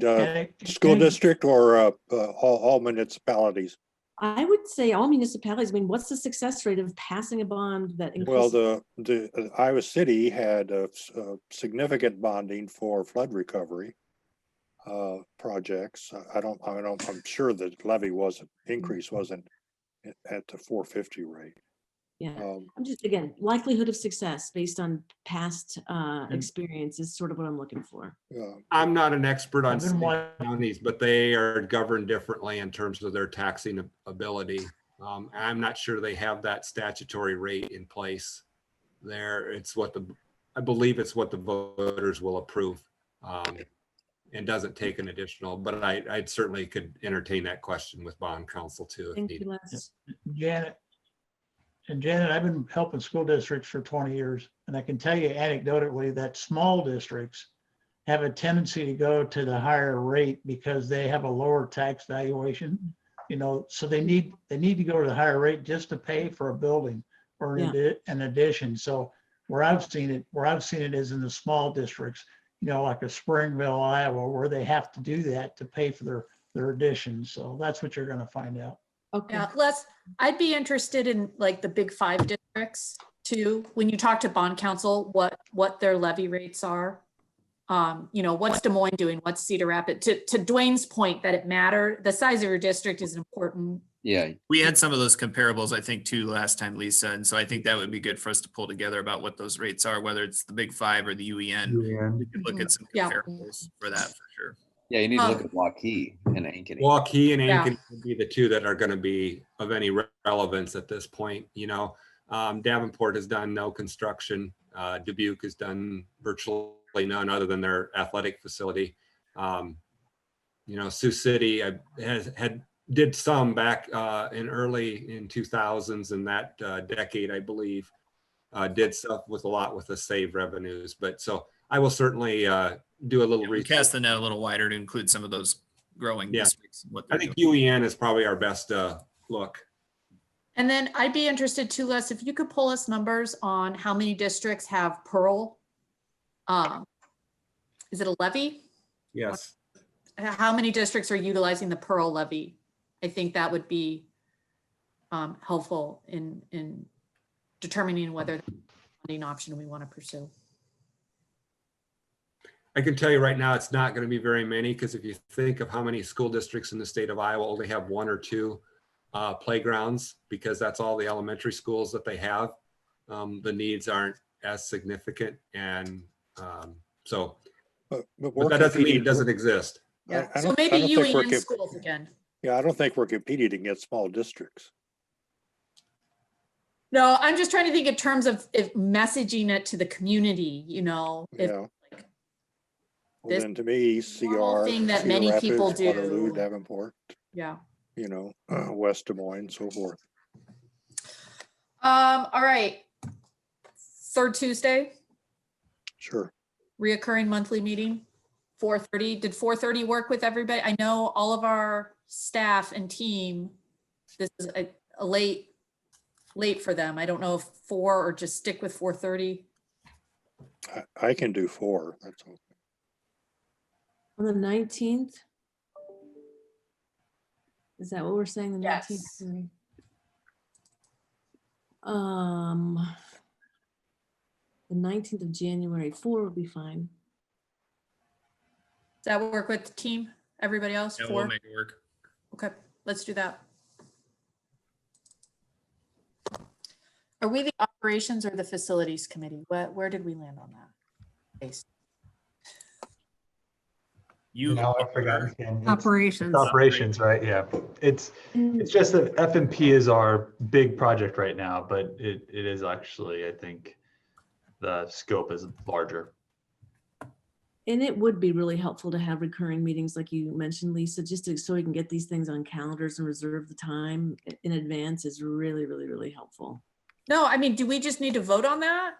[SPEAKER 2] school district or all municipalities?
[SPEAKER 1] I would say all municipalities. I mean, what's the success rate of passing a bond that increases?
[SPEAKER 2] Well, the Iowa City had a significant bonding for flood recovery projects. I'm sure the levy increase wasn't at the 450 rate.
[SPEAKER 1] Yeah, I'm just, again, likelihood of success based on past experience is sort of what I'm looking for.
[SPEAKER 5] I'm not an expert on counties, but they are governed differently in terms of their taxing ability. I'm not sure they have that statutory rate in place there. I believe it's what the voters will approve and doesn't take an additional, but I certainly could entertain that question with bond counsel too.
[SPEAKER 1] Thank you, Les.
[SPEAKER 6] Janet, I've been helping school districts for 20 years, and I can tell you anecdotally that small districts have a tendency to go to the higher rate because they have a lower tax valuation, so they need to go to the higher rate just to pay for a building or an addition. So where I've seen it is in the small districts, like a Springville, Iowa, where they have to do that to pay for their additions. So that's what you're going to find out.
[SPEAKER 1] Okay.
[SPEAKER 3] Yeah, Les, I'd be interested in like the big 5 districts too. When you talk to bond counsel, what their levy rates are. What's Des Moines doing? What's Cedar Rapids? To Dwayne's point that it matters, the size of your district is important.
[SPEAKER 8] Yeah.
[SPEAKER 7] We had some of those comparables, I think, too, last time, Lisa. And so I think that would be good for us to pull together about what those rates are, whether it's the big 5 or the UEN. We could look at some comparables for that for sure.
[SPEAKER 8] Yeah, you need to look at Waukee and Ankeny.
[SPEAKER 5] Waukee and Ankeny would be the two that are going to be of any relevance at this point. Davenport has done no construction. Dubuque has done virtually none other than their athletic facility. Sioux City did some back in 2000s in that decade, I believe, did stuff with the save revenues. But so I will certainly do a little research.
[SPEAKER 7] Cast the net a little wider to include some of those growing districts.
[SPEAKER 5] I think UEN is probably our best look.
[SPEAKER 3] And then I'd be interested too, Les, if you could pull us numbers on how many districts have Pearl. Is it a levy?
[SPEAKER 5] Yes.
[SPEAKER 3] How many districts are utilizing the Pearl levy? I think that would be helpful in determining whether the funding option we want to pursue.
[SPEAKER 5] I can tell you right now, it's not going to be very many, because if you think of how many school districts in the state of Iowa only have 1 or 2 playgrounds, because that's all the elementary schools that they have, the needs aren't as significant. And so,
[SPEAKER 2] But
[SPEAKER 5] but that doesn't mean it doesn't exist.
[SPEAKER 3] Yeah,
[SPEAKER 2] I
[SPEAKER 3] so
[SPEAKER 2] don't- I
[SPEAKER 3] maybe
[SPEAKER 2] don't think we're
[SPEAKER 3] UEN schools again.
[SPEAKER 2] Yeah, I don't think we're competing against small districts.
[SPEAKER 3] No, I'm just trying to think in terms of if messaging it to the community, you know, if
[SPEAKER 2] Yeah.
[SPEAKER 3] like
[SPEAKER 2] Well,
[SPEAKER 3] this
[SPEAKER 2] then to me,
[SPEAKER 3] normal
[SPEAKER 2] CR,
[SPEAKER 3] thing that
[SPEAKER 2] Cedar
[SPEAKER 3] many
[SPEAKER 2] Rapids,
[SPEAKER 3] people do.
[SPEAKER 2] Waterloo, Davenport,
[SPEAKER 3] Yeah.
[SPEAKER 2] West Des Moines, so forth.
[SPEAKER 3] All right. Third Tuesday,
[SPEAKER 2] Sure.
[SPEAKER 3] reoccurring monthly meeting, 4:30. Did 4:30 work with everybody? I know all of our staff and team, this is a late for them. I don't know if 4 or just stick with 4:30.
[SPEAKER 2] I can do 4. That's okay.
[SPEAKER 1] On the 19th? Is that what we're saying, the 19th?
[SPEAKER 3] Yes.
[SPEAKER 1] Sorry. The 19th of January, 4 would be fine.
[SPEAKER 3] Does that work with the team? Everybody else?
[SPEAKER 7] Yeah,
[SPEAKER 3] 4?
[SPEAKER 7] we'll make it work.
[SPEAKER 3] Okay, let's do that. Are we the operations or the facilities committee? Where did we land on that? Base.
[SPEAKER 7] You
[SPEAKER 4] Now I've forgotten. Ken. It's
[SPEAKER 9] Operations.
[SPEAKER 4] Operations, right? Yeah. It's just that F&P is our big project right now, but it is actually, I think, the scope is larger.
[SPEAKER 1] And it would be really helpful to have recurring meetings like you mentioned, Lisa, just so we can get these things on calendars and reserve the time in advance is really, really, really helpful.
[SPEAKER 3] No, I mean, do we just need to vote on that?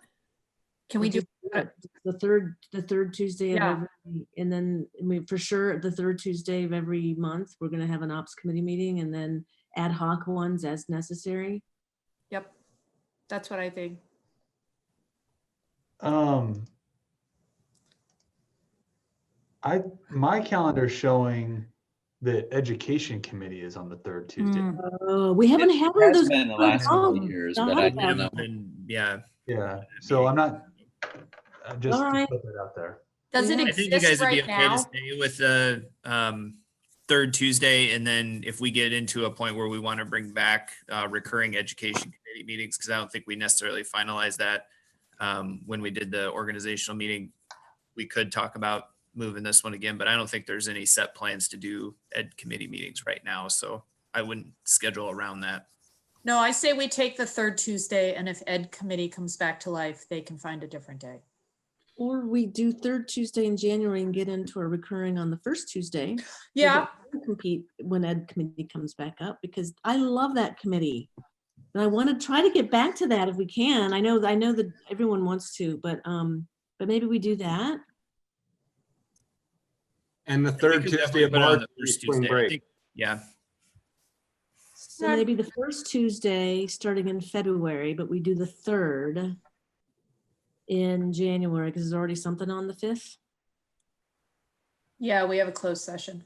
[SPEAKER 3] Can we do?
[SPEAKER 1] The third Tuesday of
[SPEAKER 3] Yeah.
[SPEAKER 1] every, and then for sure the third Tuesday of every month, we're gonna have an ops committee meeting and then ad hoc ones as necessary.
[SPEAKER 3] Yep, that's what I think.
[SPEAKER 4] My calendar showing the education committee is on the third Tuesday.
[SPEAKER 1] We haven't had one of
[SPEAKER 8] Has
[SPEAKER 1] those.
[SPEAKER 8] been the last couple of
[SPEAKER 1] Oh,
[SPEAKER 8] years,
[SPEAKER 1] stop
[SPEAKER 8] but I
[SPEAKER 1] that.
[SPEAKER 8] don't know.
[SPEAKER 7] And yeah,
[SPEAKER 4] Yeah, so I'm not, just
[SPEAKER 1] All
[SPEAKER 4] to
[SPEAKER 1] right.
[SPEAKER 4] put that out there.
[SPEAKER 3] Does it
[SPEAKER 1] Yeah.
[SPEAKER 7] I think you
[SPEAKER 3] exist
[SPEAKER 7] guys would be
[SPEAKER 3] right
[SPEAKER 7] okay to
[SPEAKER 3] now?
[SPEAKER 7] stay with the third Tuesday, and then if we get into a point where we want to bring back recurring education committee meetings, because I don't think we necessarily finalized that when we did the organizational meeting, we could talk about moving this one again, but I don't think there's any set plans to do ed committee meetings right now, so I wouldn't schedule around that.
[SPEAKER 3] No, I say we take the third Tuesday, and if Ed committee comes back to life, they can find a different day.
[SPEAKER 1] Or we do third Tuesday in January and get into a recurring on the first Tuesday. so
[SPEAKER 3] Yeah,
[SPEAKER 1] that we can compete when ed committee comes back up, because I love that committee. And I want to try to get back to that if we can. I know that everyone wants to, but maybe we do that.
[SPEAKER 5] And the
[SPEAKER 7] We
[SPEAKER 5] third
[SPEAKER 7] could
[SPEAKER 5] Tuesday
[SPEAKER 7] definitely
[SPEAKER 5] of
[SPEAKER 7] put it on
[SPEAKER 5] March
[SPEAKER 7] the
[SPEAKER 5] is
[SPEAKER 7] first
[SPEAKER 5] spring
[SPEAKER 7] Tuesday. I
[SPEAKER 5] break.
[SPEAKER 7] think- Yeah,
[SPEAKER 1] So maybe the first Tuesday starting in February, but we do the third in January because there's already something on the 5th.
[SPEAKER 3] yeah, we have a closed session.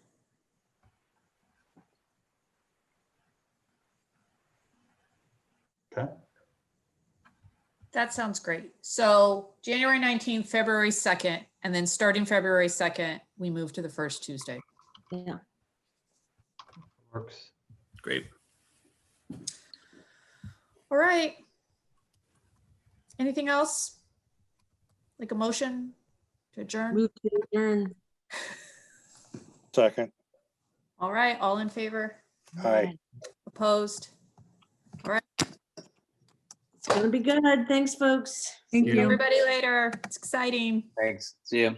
[SPEAKER 4] Okay.
[SPEAKER 3] That sounds great. So January 19th, February 2nd, and then starting February 2nd, we move to the first Tuesday.
[SPEAKER 1] Yeah.
[SPEAKER 4] Works.
[SPEAKER 7] great.
[SPEAKER 3] All right. Anything else? Like a motion to adjourn?
[SPEAKER 1] Move to adjourn.
[SPEAKER 2] Second.
[SPEAKER 3] All right, all in favor?
[SPEAKER 2] Aye.
[SPEAKER 3] Opposed?
[SPEAKER 1] It's gonna be good. Thanks, folks.
[SPEAKER 9] Thank
[SPEAKER 7] See
[SPEAKER 9] you.
[SPEAKER 7] you.
[SPEAKER 3] Everybody later. It's exciting.
[SPEAKER 8] Thanks. See you.